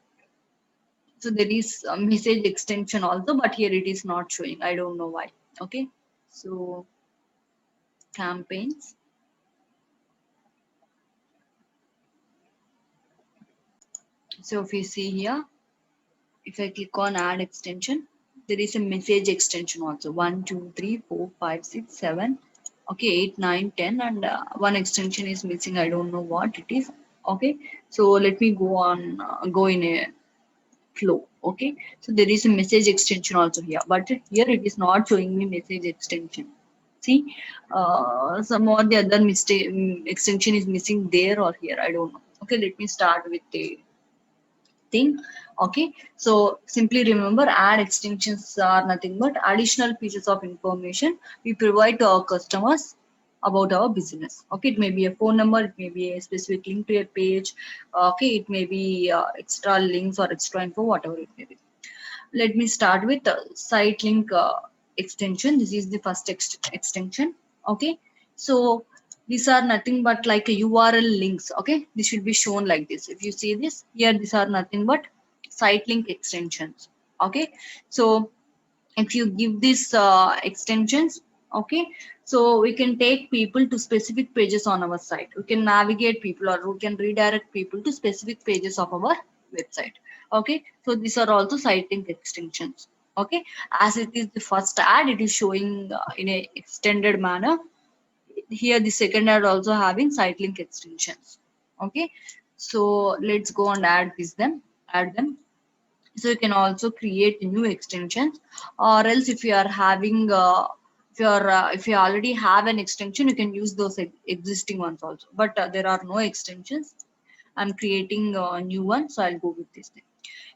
So there is a message extension also, but here it is not showing. I don't know why. Okay, so campaigns. So if you see here, if I click on add extension, there is a message extension also. 1, 2, 3, 4, 5, 6, 7. Okay, 8, 9, 10, and one extension is missing. I don't know what it is. Okay, so let me go on, go in a flow. Okay, so there is a message extension also here, but here it is not showing me message extension. See, some or the other mistake extension is missing there or here. I don't know. Okay, let me start with the thing. Okay, so simply remember, add extensions are nothing but additional pieces of information we provide to our customers about our business. Okay, it may be a phone number, it may be a specific link to a page. Okay, it may be extra links or extra info, whatever it may be. Let me start with site link extension. This is the first extension. Okay, so these are nothing but like a URL links. Okay, this should be shown like this. If you see this here, these are nothing but site link extensions. Okay, so if you give these extensions, okay, so we can take people to specific pages on our site. We can navigate people, or we can redirect people to specific pages of our website. Okay, so these are also site link extensions. Okay, as it is the first ad, it is showing in a extended manner. Here the second ad also having site link extensions. Okay, so let's go and add them. So you can also create new extensions, or else if you are having if you already have an extension, you can use those existing ones also, but there are no extensions. I'm creating a new one, so I'll go with this thing.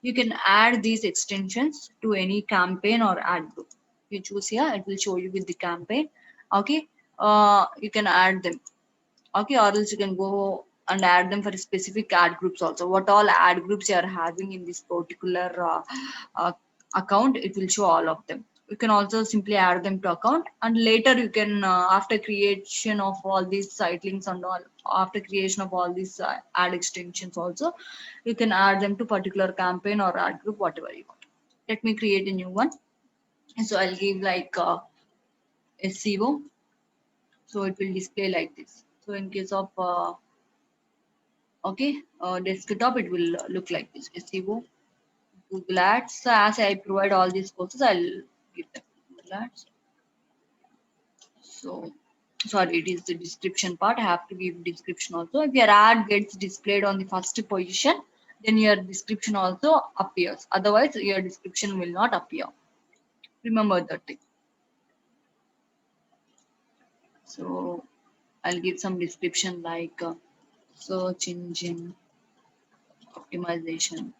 You can add these extensions to any campaign or ad group. You choose here, it will show you with the campaign. Okay, you can add them. Okay, or else you can go and add them for specific ad groups also. What all ad groups you are having in this particular uh, account, it will show all of them. You can also simply add them to account, and later you can after creation of all these site links and all, after creation of all these ad extensions also, you can add them to particular campaign or ad group, whatever you want. Let me create a new one. So I'll give like SEO, so it will display like this. So in case of okay, desktop, it will look like this. SEO, Google Ads. So as I provide all these courses, I'll give them Google Ads. So sorry, it is the description part. I have to give description also. If your ad gets displayed on the first position, then your description also appears. Otherwise, your description will not appear. Remember that thing. So I'll give some description like search engine optimization.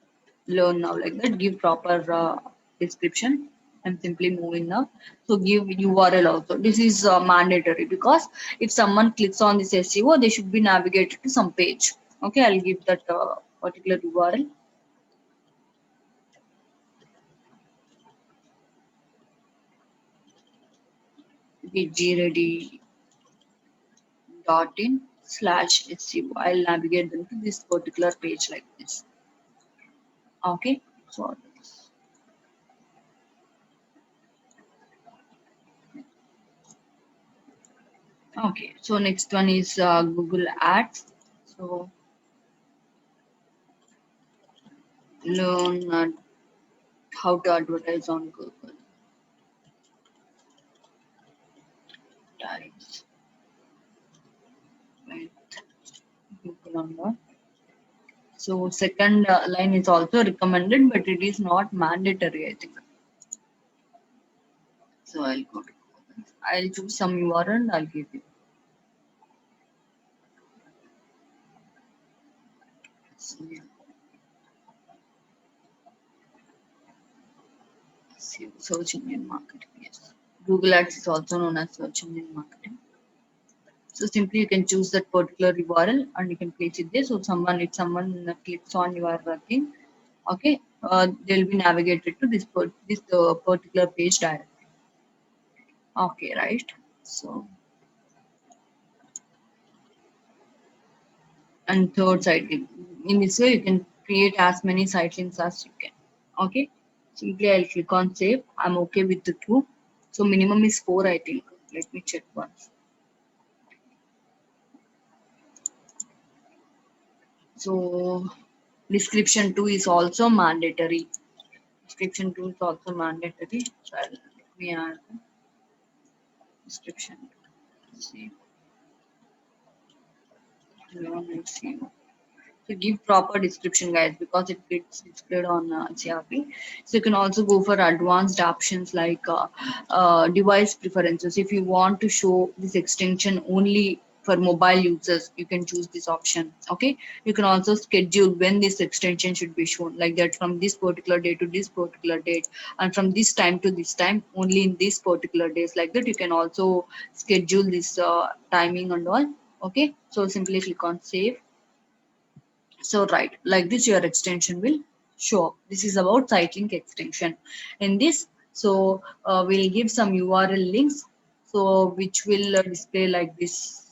Learn now, like that. Give proper description. I'm simply moving now. So give URL also. This is mandatory, because if someone clicks on this SEO, they should be navigated to some page. Okay, I'll give that particular URL. gready.in/SEO. I'll navigate them to this particular page like this. Okay, so okay, so next one is Google Ads. So learn how to advertise on Google. Times with Google on that. So second line is also recommended, but it is not mandatory, I think. So I'll go to Google. I'll choose some URL and I'll give you. So, search engine marketing. Yes. Google Ads is also known as search engine marketing. So simply you can choose that particular URL and you can place it there. So if someone clicks on your thing, okay, they'll be navigated to this particular page directly. Okay, right. So and third site link. In this way, you can create as many site links as you can. Okay, simply I'll click on save. I'm okay with the two. So minimum is 4, I think. Let me check once. So Description 2 is also mandatory. Description 2 is also mandatory. So let me add description. See, see. So give proper description, guys, because it gets displayed on CRP. So you can also go for advanced options like device preferences. If you want to show this extension only for mobile users, you can choose this option. Okay, you can also schedule when this extension should be shown, like that from this particular date to this particular date, and from this time to this time only in this particular days, like that. You can also schedule this timing and all. Okay, so simply click on save. So right, like this your extension will show up. This is about Sitelink extension. In this, so we'll give some URL links, so which will display like this.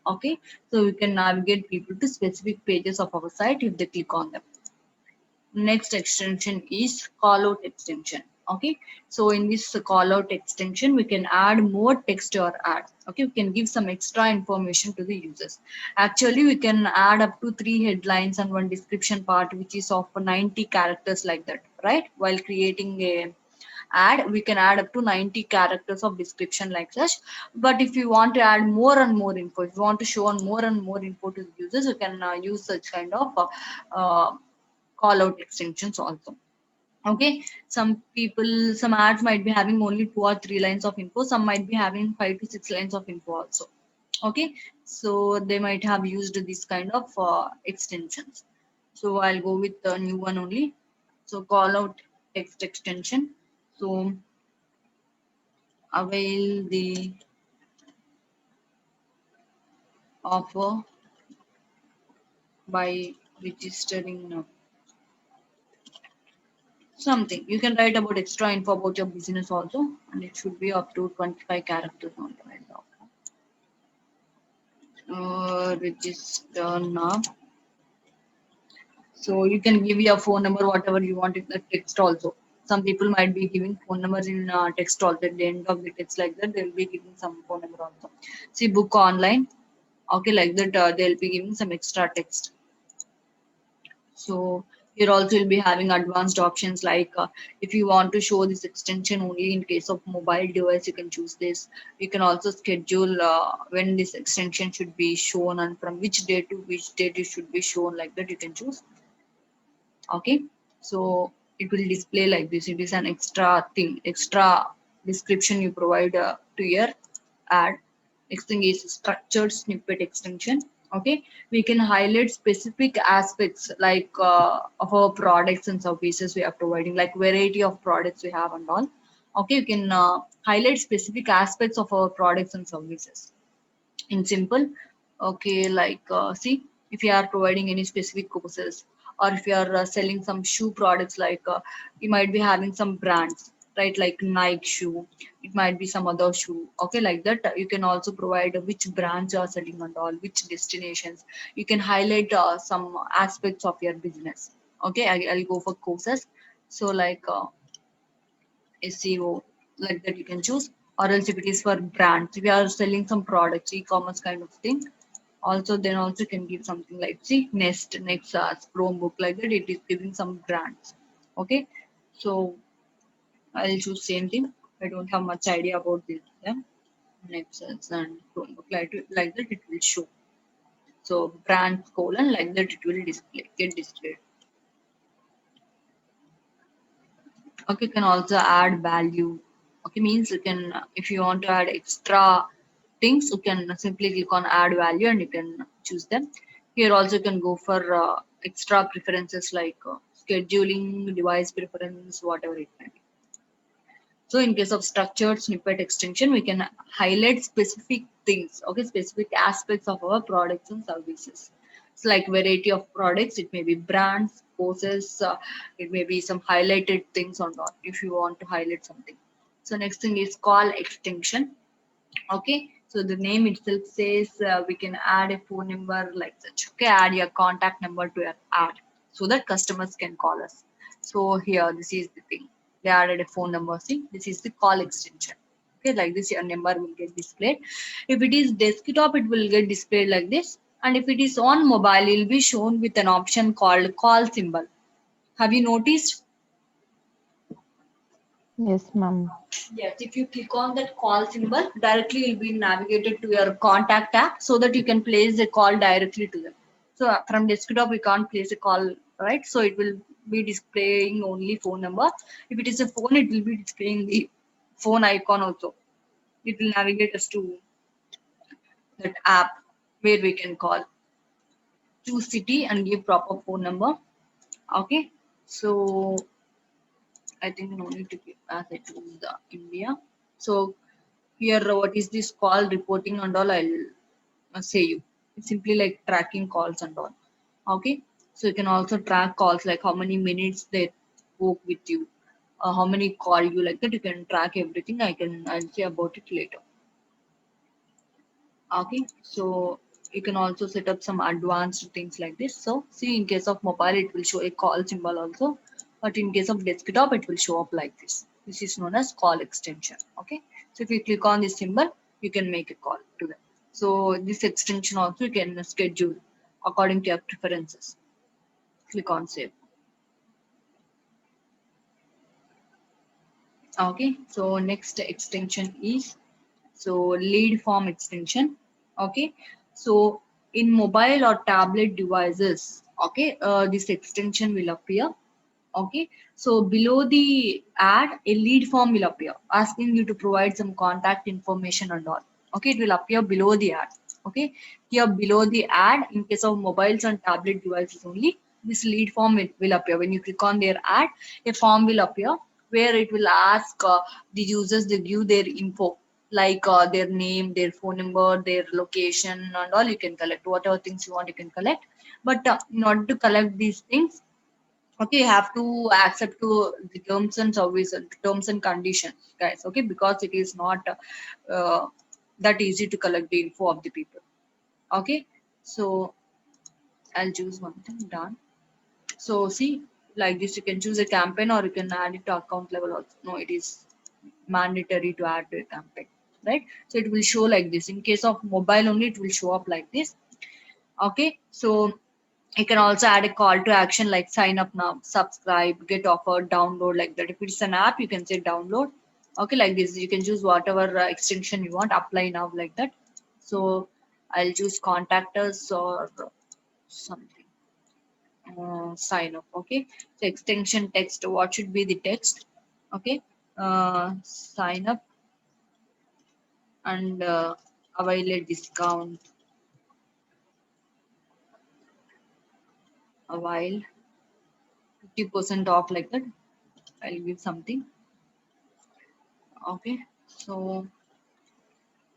Okay, so we can navigate people to specific pages of our site if they click on them. Next extension is callout extension. Okay, so in this callout extension we can add more text to our ad. Okay, we can give some extra information to the users. Actually we can add up to 3 headlines and 1 description part, which is of 90 characters, like that, right? While creating a ad we can add up to 90 characters of description like such. But if you want to add more and more info, if you want to show on more and more info to the users, you can use such kind of call out extensions also. Okay, some ads might be having only 2 or 3 lines of info, some might be having 5 to 6 lines of info also. Okay, so they might have used this kind of extensions. So I'll go with the new one only. So call out text extension. So avail the offer by registering now. Something you can write about extra info about your business also, and it should be up to 25 characters only. Right now. Register now. So you can give your phone number, whatever you want in the text also. Some people might be giving phone numbers in text also. At the end of the text, like that, they'll be giving some phone number also. See, book online. Okay, like that, they'll be giving some extra text. So here also you'll be having advanced options like if you want to show this extension only in case of mobile device, you can choose this. You can also schedule when this extension should be shown and from which date to which date it should be shown, like that you can choose. Okay, so it will display like this. It is an extra thing, extra description you provide to your ad. Next thing is structured snippet extension. Okay, we can highlight specific aspects like of our products and services we are providing, like variety of products we have and all. Okay, you can highlight specific aspects of our products and services in simple. Okay, like see, if you are providing any specific courses, or if you are selling some shoe products, like you might be having some brands, right? Like Nike shoe, it might be some other shoe. Okay, like that, you can also provide which brands you are selling and all, which destinations. You can highlight some aspects of your business. Okay, I'll go for courses. So like SEO, like that you can choose, or else if it is for brands, if you are selling some products, e-commerce kind of thing, also then also can give something like, see, Nest, Nexus, Chromebook, like that, it is giving some brands. Okay, so I'll choose same thing. I don't have much idea about this, yeah? Nexus and Chromebook, like that it will show. So brands colon, like that it will get displayed. Okay, you can also add value. Okay, means you can, if you want to add extra things, you can simply click on add value and you can choose them. Here also you can go for extra preferences like scheduling, device preference, whatever it may be. So in case of structured snippet extension, we can highlight specific things, okay, specific aspects of our products and services. It's like variety of products, it may be brands, courses, it may be some highlighted things or not, if you want to highlight something. So next thing is call extension. Okay, so the name itself says we can add a phone number like such. Okay, add your contact number to your ad so that customers can call us. So here, this is the thing. They added a phone number. See, this is the call extension. Okay, like this, your number will get displayed. If it is desktop, it will get displayed like this. And if it is on mobile, it will be shown with an option called call symbol. Have you noticed? Yes, ma'am. Yes, if you click on that call symbol, directly you'll be navigated to your contact app so that you can place a call directly to them. So from desktop, we can't place a call, right? So it will be displaying only phone number. If it is a phone, it will be displaying the phone icon also. It will navigate us to that app where we can call. Choose city and give proper phone number. Okay. So I think no need to give as I choose the India. So here what is this call reporting and all I'll say you. It's simply like tracking calls and all. Okay. So you can also track calls like how many minutes they spoke with you, how many call you like that. You can track everything. I'll say about it later. Okay. So you can also set up some advanced things like this. So see, in case of mobile, it will show a call symbol also, but in case of desktop, it will show up like this. This is known as call extension. Okay. So if you click on this symbol, you can make a call to them. So this extension also you can schedule according to your preferences. Click on save. Okay. So next extension is lead form extension. Okay. So in mobile or tablet devices, okay, this extension will appear. Okay. So below the ad, a lead form will appear asking you to provide some contact information and all. Okay. It will appear below the ad. Okay. Here below the ad, in case of mobiles and tablet devices only, this lead form will appear. When you click on their ad, a form will appear where it will ask the users to give their info like their name, their phone number, their location, and all. You can collect whatever things you want. You can collect, but in order to collect these things, okay, you have to accept to the terms and services, terms and conditions, guys. Okay, because it is not uh, that easy to collect the info of the people. Okay, so I'll choose one thing. Done. So see, like this, you can choose a campaign or you can add it to account level also. No, it is mandatory to add to a campaign, right? So it will show like this. In case of mobile only, it will show up like this. Okay, so you can also add a call to action like sign up now, subscribe, get offered, download like that. If it's an app, you can say download. Okay, like this, you can choose whatever extension you want, apply now like that. So I'll choose contact us or something. Sign up. Okay, so extension text, what should be the text? Okay, sign up and avail a discount, avail 50% off like that. I'll give something. Okay, so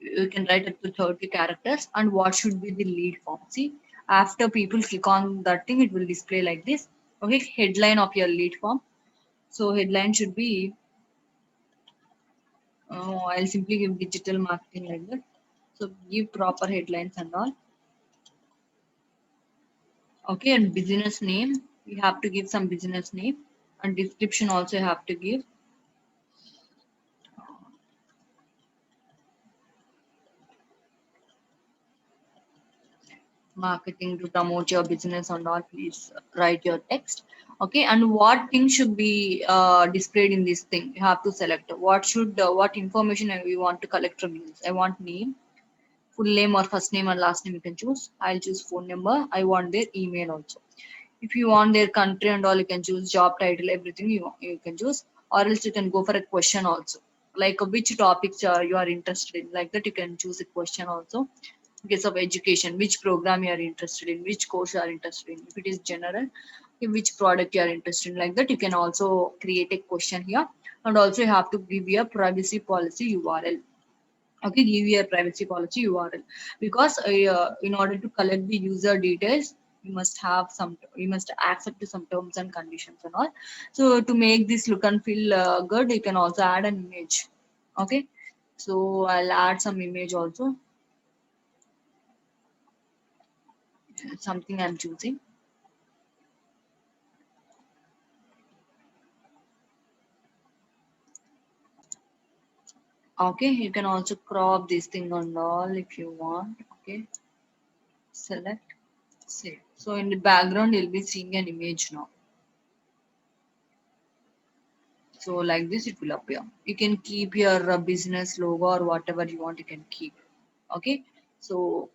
you can write up to 30 characters. And what should be the lead form? See, after people click on that thing, it will display like this. Okay, headline of your lead form. So headline should be I'll simply give digital marketing like that. So give proper headlines and all. Okay, and business name, you have to give some business name, and description also you have to give. Marketing to promote your business and all, please write your text. Okay, and what thing should be displayed in this thing, you have to select what information you want to collect from this. I want name, full name or first name and last name, you can choose. I'll choose phone number. I want their email also. If you want their country and all, you can choose job title, everything you can choose. Or else you can go for a question also, like which topics you are interested in, like that you can choose a question also. In case of education, which program you are interested in, which course you are interested in. If it is general, in which product you are interested in, like that you can also create a question here. And also you have to give your privacy policy URL. Okay, give your privacy policy URL, because in order to collect the user details, you must accept to some terms and conditions and all. So to make this look and feel good, you can also add an image. Okay, so I'll add some image also, something I'm choosing. Okay, you can also crop this thing and all if you want. Okay, select, save. So in the background, you'll be seeing an image now. So like this, it will appear. You can keep your business logo or whatever you want, you can keep. Okay. So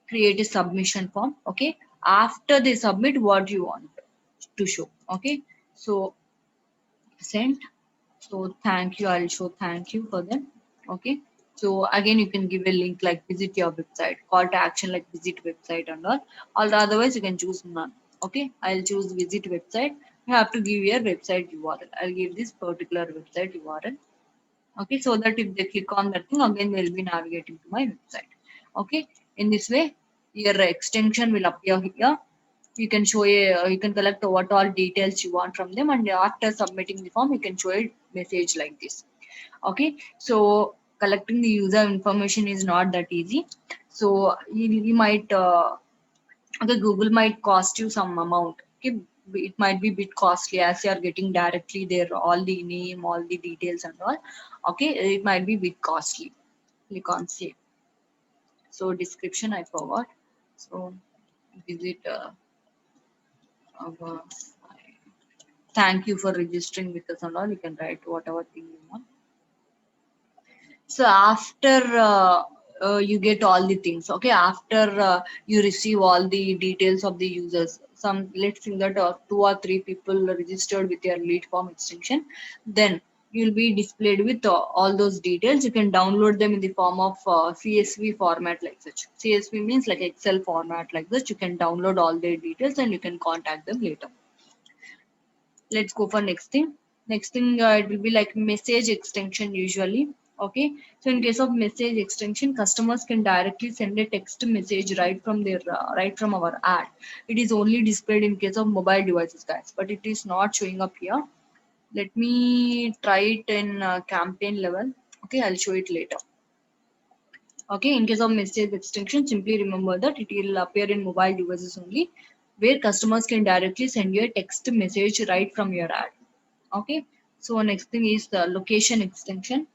create a submission form. Okay. After they submit what you want to show. Okay. So send. So thank you. I'll show thank you for them. Okay. So again, you can give a link like visit your website, call to action like visit website and all. Or otherwise, you can choose none. Okay. I'll choose visit website. You have to give your website URL. I'll give this particular website URL. Okay. So that if they click on that thing, again, they'll be navigating to my website. Okay. In this way, your extension will appear here. You can show you can collect what all details you want from them, and after submitting the form you can show a message like this. Okay, so collecting the user information is not that easy. So you might okay, Google might cost you some amount. Okay, it might be a bit costly as you are getting directly there all the name, all the details and all. Okay, it might be a bit costly. Click on save. So description I forgot. So visit our thank you for registering with us and all. You can write whatever thing you want. So after you get all the things, okay, after you receive all the details of the users, some let's think that 2 or 3 people registered with your lead form extension, then you'll be displayed with all those details. You can download them in the form of CSV format like such. CSV means like Excel format like this. You can download all their details and you can contact them later. Let's go for next thing. Next thing, it will be like message extension usually. Okay, so in case of message extension, customers can directly send a text message right from their right from our ad. It is only displayed in case of mobile devices, guys, but it is not showing up here. Let me try it in campaign level. Okay, I'll show it later. Okay, in case of message extension, simply remember that it will appear in mobile devices only, where customers can directly send you a text message right from your ad. Okay, so next thing is the location extension.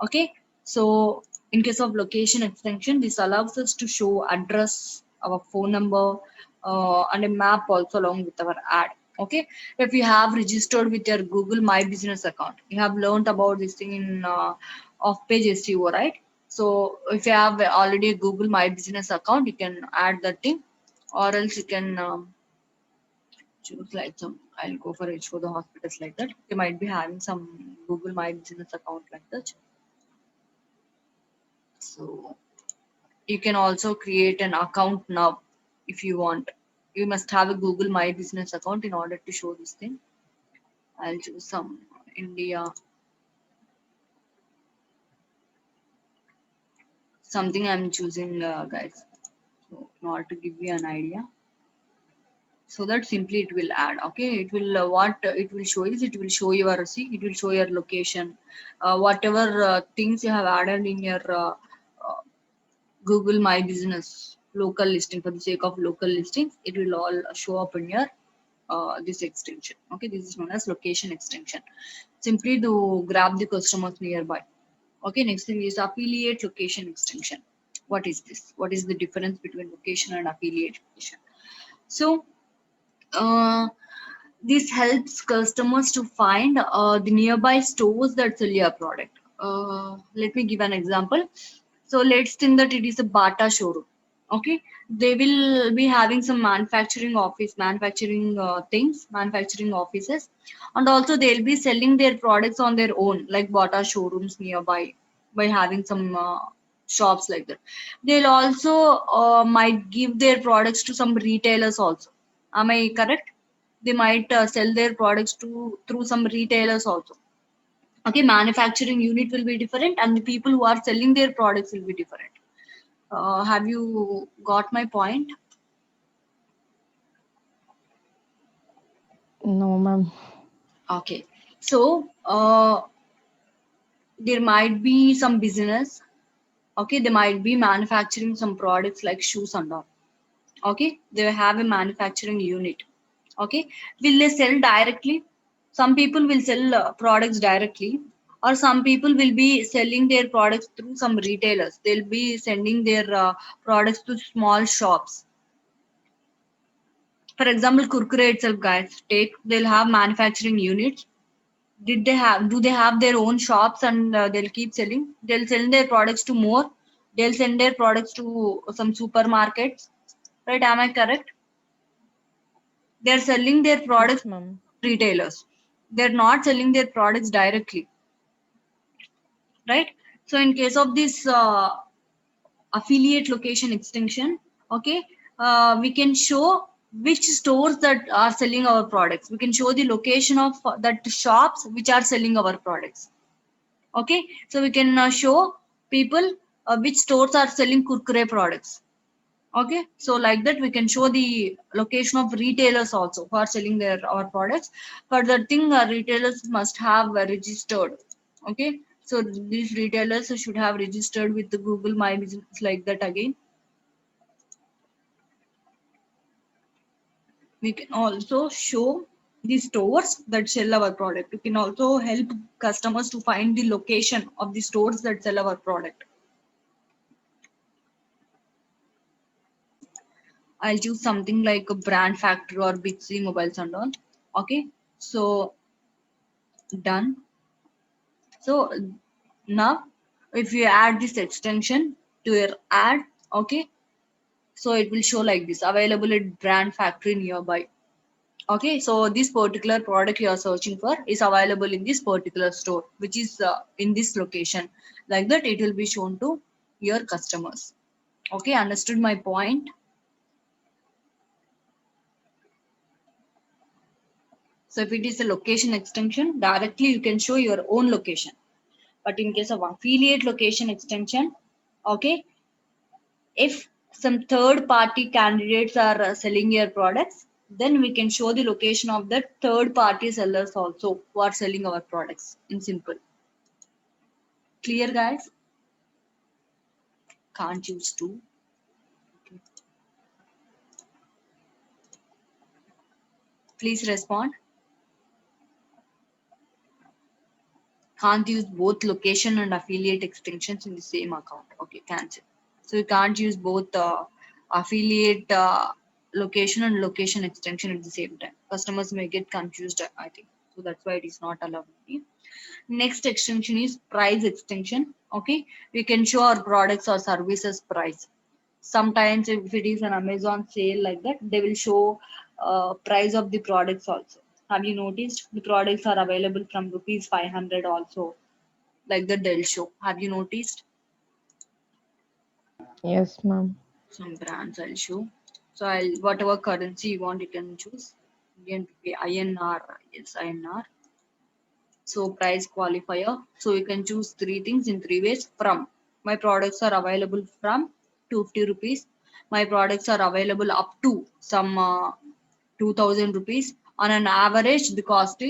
Okay, so in case of location extension, this allows us to show address, our phone number, and a map also along with our ad. Okay, if you have registered with your Google My Business account, you have learned about this thing in off-page SEO, right? So if you have already a Google My Business account, you can add that thing, or else you can choose like some. I'll go for it for the hospitals like that. They might be having some Google My Business account like that. So you can also create an account now if you want. You must have a Google My Business account in order to show this thing. I'll choose some India. Something I'm choosing, guys. So in order to give you an idea. So that simply it will add. Okay, it will what it will show is it will show your see it will show your location, whatever things you have added in your uh, Google My Business local listing. For the sake of local listings, it will all show up in your this extension. Okay, this is known as location extension. Simply to grab the customers nearby. Okay, next thing is affiliate location extension. What is this? What is the difference between location and affiliate location? So uh, this helps customers to find the nearby stores that sell your product. Let me give an example. So let's think that it is a Bata showroom. Okay, they will be having some manufacturing things, manufacturing offices, and also they'll be selling their products on their own, like Bata showrooms nearby, by having some shops like that. They'll also might give their products to some retailers also. Am I correct? They might sell their products to through some retailers also. Okay, manufacturing unit will be different and the people who are selling their products will be different. Have you got my point? No, ma'am. Okay, so there might be some business. Okay, they might be manufacturing some products like shoes and all. Okay, they have a manufacturing unit. Okay, will they sell directly? Some people will sell products directly, or some people will be selling their products through some retailers. They'll be sending their products to small shops. For example, Kurkure itself, guys, take, they'll have manufacturing units. Do they have their own shops and they'll keep selling? They'll sell their products to more. They'll send their products to some supermarkets, right? Am I correct? They're selling their products Yes, ma'am. to retailers. They're not selling their products directly, right? So in case of this affiliate location extension, okay, we can show which stores that are selling our products. We can show the location of that shops which are selling our products. Okay, so we can show people which stores are selling Kurkure products. Okay, so like that we can show the location of retailers also who are selling their our products. For that thing, retailers must have registered. Okay, so these retailers should have registered with the Google My Business, like that. Again, we can also show the stores that sell our product. We can also help customers to find the location of the stores that sell our product. I'll choose something like a Brand Factory or Big C Mobiles and all. Okay, so done. So now if you add this extension to your ad, okay, so it will show like this, available at Brand Factory nearby. Okay, so this particular product you are searching for is available in this particular store, which is in this location. Like that, it will be shown to your customers. Okay, understood my point? So if it is a location extension, directly you can show your own location. But in case of affiliate location extension, okay, if some third party candidates are selling your products, then we can show the location of the third party sellers also who are selling our products in simple. Clear, guys? Can't use two. Okay. Please respond. Can't use both location and affiliate extensions in the same account. Okay, cancel. So you can't use both affiliate location and location extension at the same time. Customers may get confused, I think. So that's why it is not allowed. Next extension is price extension. Okay, we can show our products or services price. Sometimes if it is an Amazon sale like that, they will show price of the products also. Have you noticed the products are available from rupees 500 also, like that they'll show. Have you noticed? Yes, ma'am. Some brands I'll show. So I'll, whatever currency you want, you can choose. Indian rupee, INR, yes, INR. So price qualifier. So you can choose three things in three ways. From, my products are available from 250 rupees. My products are available up to some 2000 rupees. On an average, the cost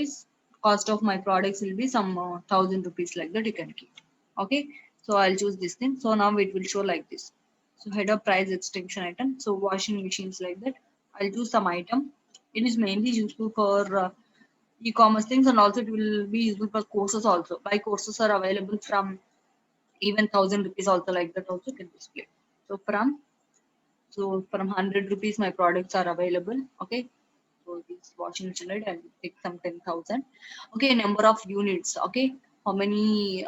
of my products will be some 1000 rupees, like that you can keep. Okay, so I'll choose this thing. So now it will show like this. So header price extension item. So washing machines, like that. I'll choose some item. It is mainly useful for e-commerce things, and also it will be useful for courses also. My courses are available from even 1000 rupees also, like that also can display. So from 100 rupees my products are available. Okay, so this washing machine, right, I'll take some 10,000. Okay, number of units. Okay, how many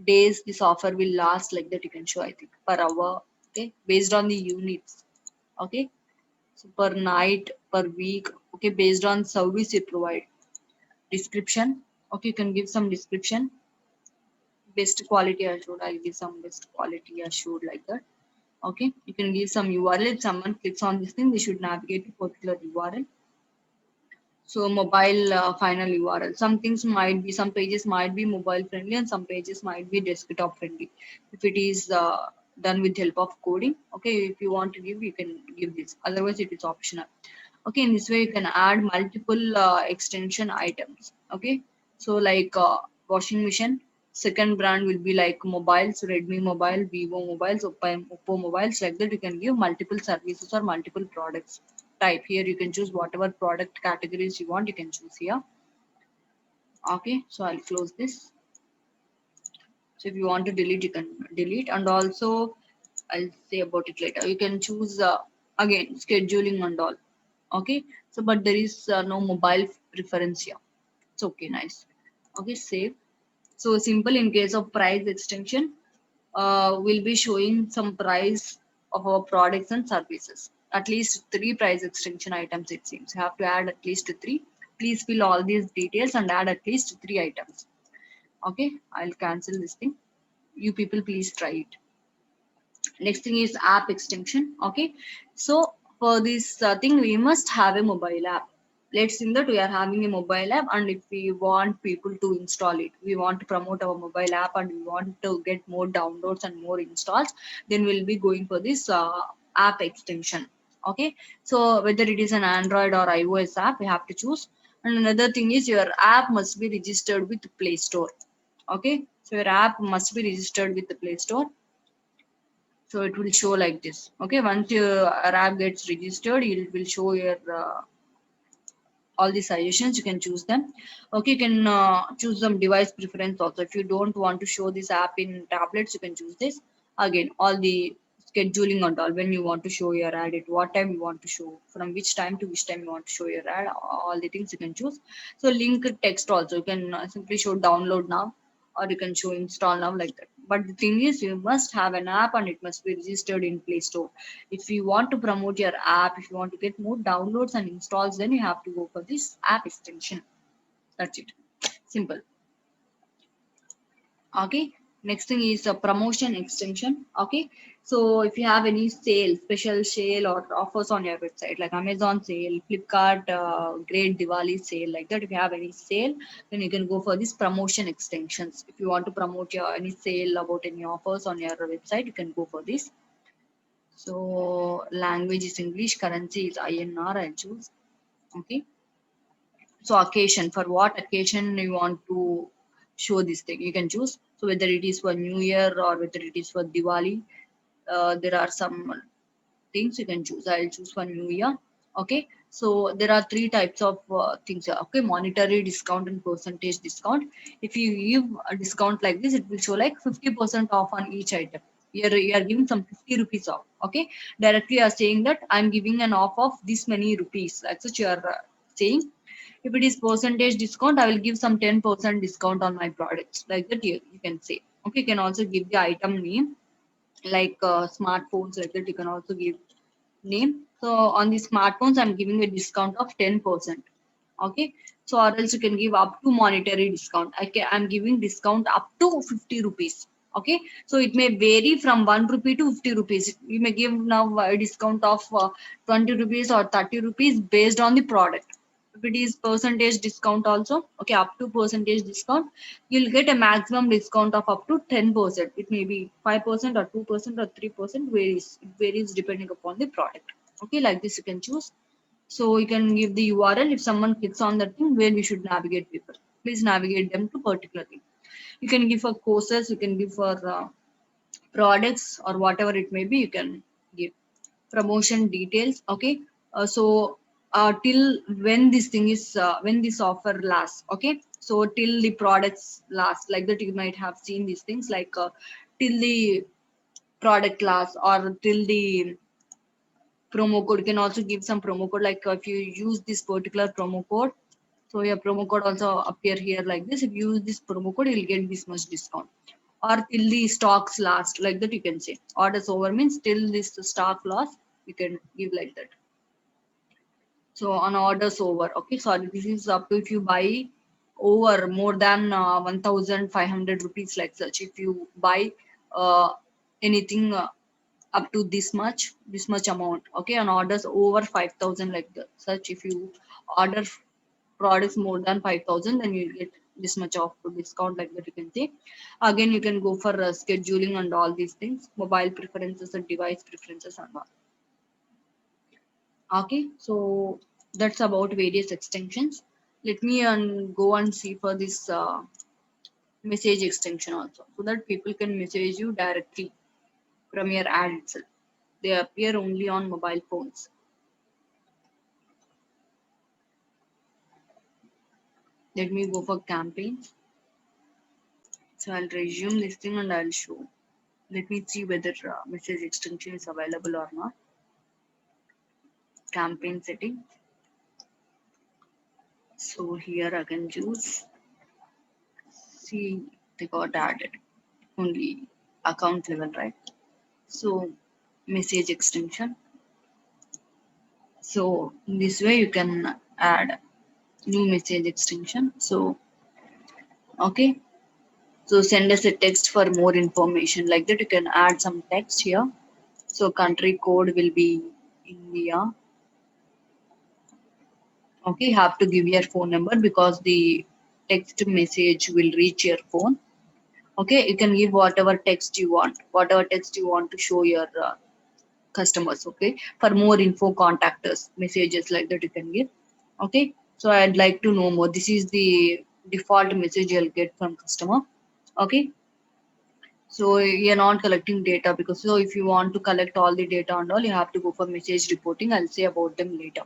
days this offer will last, like that you can show, I think, per hour. Okay, based on the units. Okay, so per night, per week. Okay, based on service you provide. Description. Okay, you can give some description. Best quality assured, I'll give some best quality assured, like that. Okay, you can give some URL. If someone clicks on this thing, they should navigate to particular URL. So mobile final URL. Some things might be, some pages might be mobile friendly and some pages might be desktop friendly. If it is done with help of coding, okay, if you want to give, you can give this. Otherwise, it is optional. Okay, in this way, you can add multiple extension items. Okay, so like washing machine. Second brand will be like mobiles, Redmi mobile, Vivo mobiles, Oppo mobiles, like that. You can give multiple services or multiple products type. Here you can choose whatever product categories you want, you can choose here. Okay, so I'll close this. So if you want to delete, you can delete. And also I'll say about it later. You can choose again scheduling and all. Okay. So but there is no mobile preference here. It's okay, nice. Okay, save. So simple. In case of price extension, we'll be showing some price of our products and services. At least three price extension items, it seems. You have to add at least three. Please fill all these details and add at least three items. Okay, I'll cancel this thing. You people please try it. Next thing is app extension. Okay, so for this thing we must have a mobile app. Let's think that we are having a mobile app, and if we want people to install it, we want to promote our mobile app and we want to get more downloads and more installs, then we'll be going for this app extension. Okay, so whether it is an Android or iOS app, we have to choose. And another thing is your app must be registered with Play Store. Okay, so your app must be registered with the Play Store. So it will show like this. Okay, once your app gets registered, it will show your all the suggestions. You can choose them. Okay, you can choose some device preference also. If you don't want to show this app in tablets, you can choose this. Again, all the scheduling and all, when you want to show your ad, at what time you want to show, from which time to which time you want to show your ad, all the things you can choose. So link text also, you can simply show download now, or you can show install now, like that. But the thing is, you must have an app and it must be registered in Play Store. If you want to promote your app, if you want to get more downloads and installs, then you have to go for this app extension. That's it. Simple. Okay, next thing is a promotion extension. Okay, so if you have any sale, special sale or offers on your website, like Amazon sale, Flipkart great Diwali sale, like that, if you have any sale, then you can go for this promotion extensions. If you want to promote your any sale about any offers on your website, you can go for this. So language is English, currency is INR, I'll choose. Okay, so occasion, for what occasion you want to show this thing, you can choose. So whether it is for New Year or whether it is for Diwali, there are some things you can choose. I'll choose for New Year. Okay, so there are three types of things here. Okay, monetary discount and percentage discount. If you give a discount like this, it will show like 50% off on each item. You are giving some 50 rupees off. Okay, directly you are saying that I'm giving an off of this many rupees, like such you are saying. If it is percentage discount, I will give some 10% discount on my products, like that you can say. Okay, you can also give the item name, like smartphones, like that you can also give name. So on the smartphones, I'm giving a discount of 10%. Okay, so or else you can give up to monetary discount. I'm giving discount up to 50 rupees. Okay, so it may vary from 1 rupee to 50 rupees. You may give now a discount of 20 rupees or 30 rupees based on the product. If it is percentage discount also, okay, up to percentage discount, you'll get a maximum discount of up to 10%. It may be 5% or 2% or 3%, varies. It varies depending upon the product. Okay, like this you can choose. So you can give the URL. If someone clicks on that thing, where we should navigate people, please navigate them to particular thing. You can give for courses, you can give for products or whatever it may be, you can give promotion details. Okay, so till when this thing is when this offer lasts. Okay, so till the products last, like that you might have seen these things, like till the product lasts or till the promo code. You can also give some promo code, like if you use this particular promo code, so your promo code also appear here like this. If you use this promo code, you'll get this much discount. Or till the stocks last, like that you can say. Orders over means till this stock loss, you can give like that. So on orders over, okay, sorry, this is up to if you buy over more than 1,500 rupees, like such. If you buy anything up to this much amount, okay, on orders over 5,000, like that, such. If you order products more than 5,000, then you get this much off to discount, like that you can say. Again, you can go for scheduling and all these things, mobile preferences and device preferences and all. Okay, so that's about various extensions. Let me go and see for this message extension also, so that people can message you directly from your ad itself. They appear only on mobile phones. Let me go for campaigns. So I'll resume this thing and I'll show. Let me see whether message extension is available or not. Campaign setting. So here I can choose. See, they got added. Only account level, right? So message extension. So in this way you can add new message extension. So okay. So send us a text for more information. Like that, you can add some text here. So country code will be India. Okay, you have to give your phone number because the text message will reach your phone. Okay, you can give whatever text you want, whatever text you want to show your customers. Okay, for more info, contact us. Messages like that you can give. Okay, so I'd like to know more. This is the default message you'll get from customer. Okay, so you're not collecting data because so if you want to collect all the data and all, you have to go for message reporting. I'll say about them later.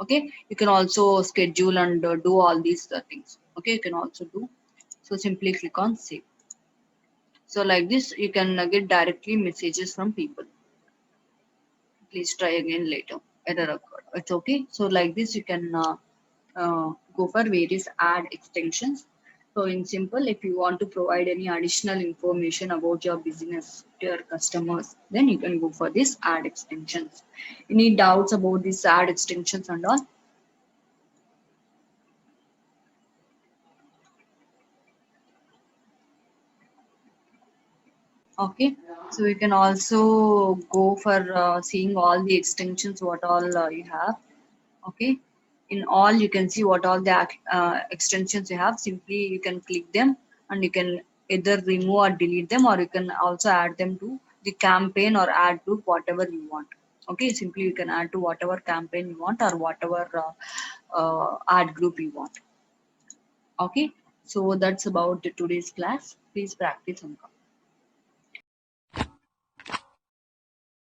Okay, you can also schedule and do all these things. Okay, you can also do. So simply click on save. So like this, you can get directly messages from people. Please try again later. Error occurred. It's okay. So like this, you can go for various ad extensions. So in simple, if you want to provide any additional information about your business to your customers, then you can go for this ad extensions. Any doubts about these ad extensions and all? Okay, so you can also go for seeing all the extensions, what all you have. Okay, in all you can see what all the extensions you have. Simply you can click them and you can either remove or delete them, or you can also add them to the campaign or add to whatever you want. Okay, simply you can add to whatever campaign you want or whatever ad group you want. Okay, so that's about today's class. Please practice and come.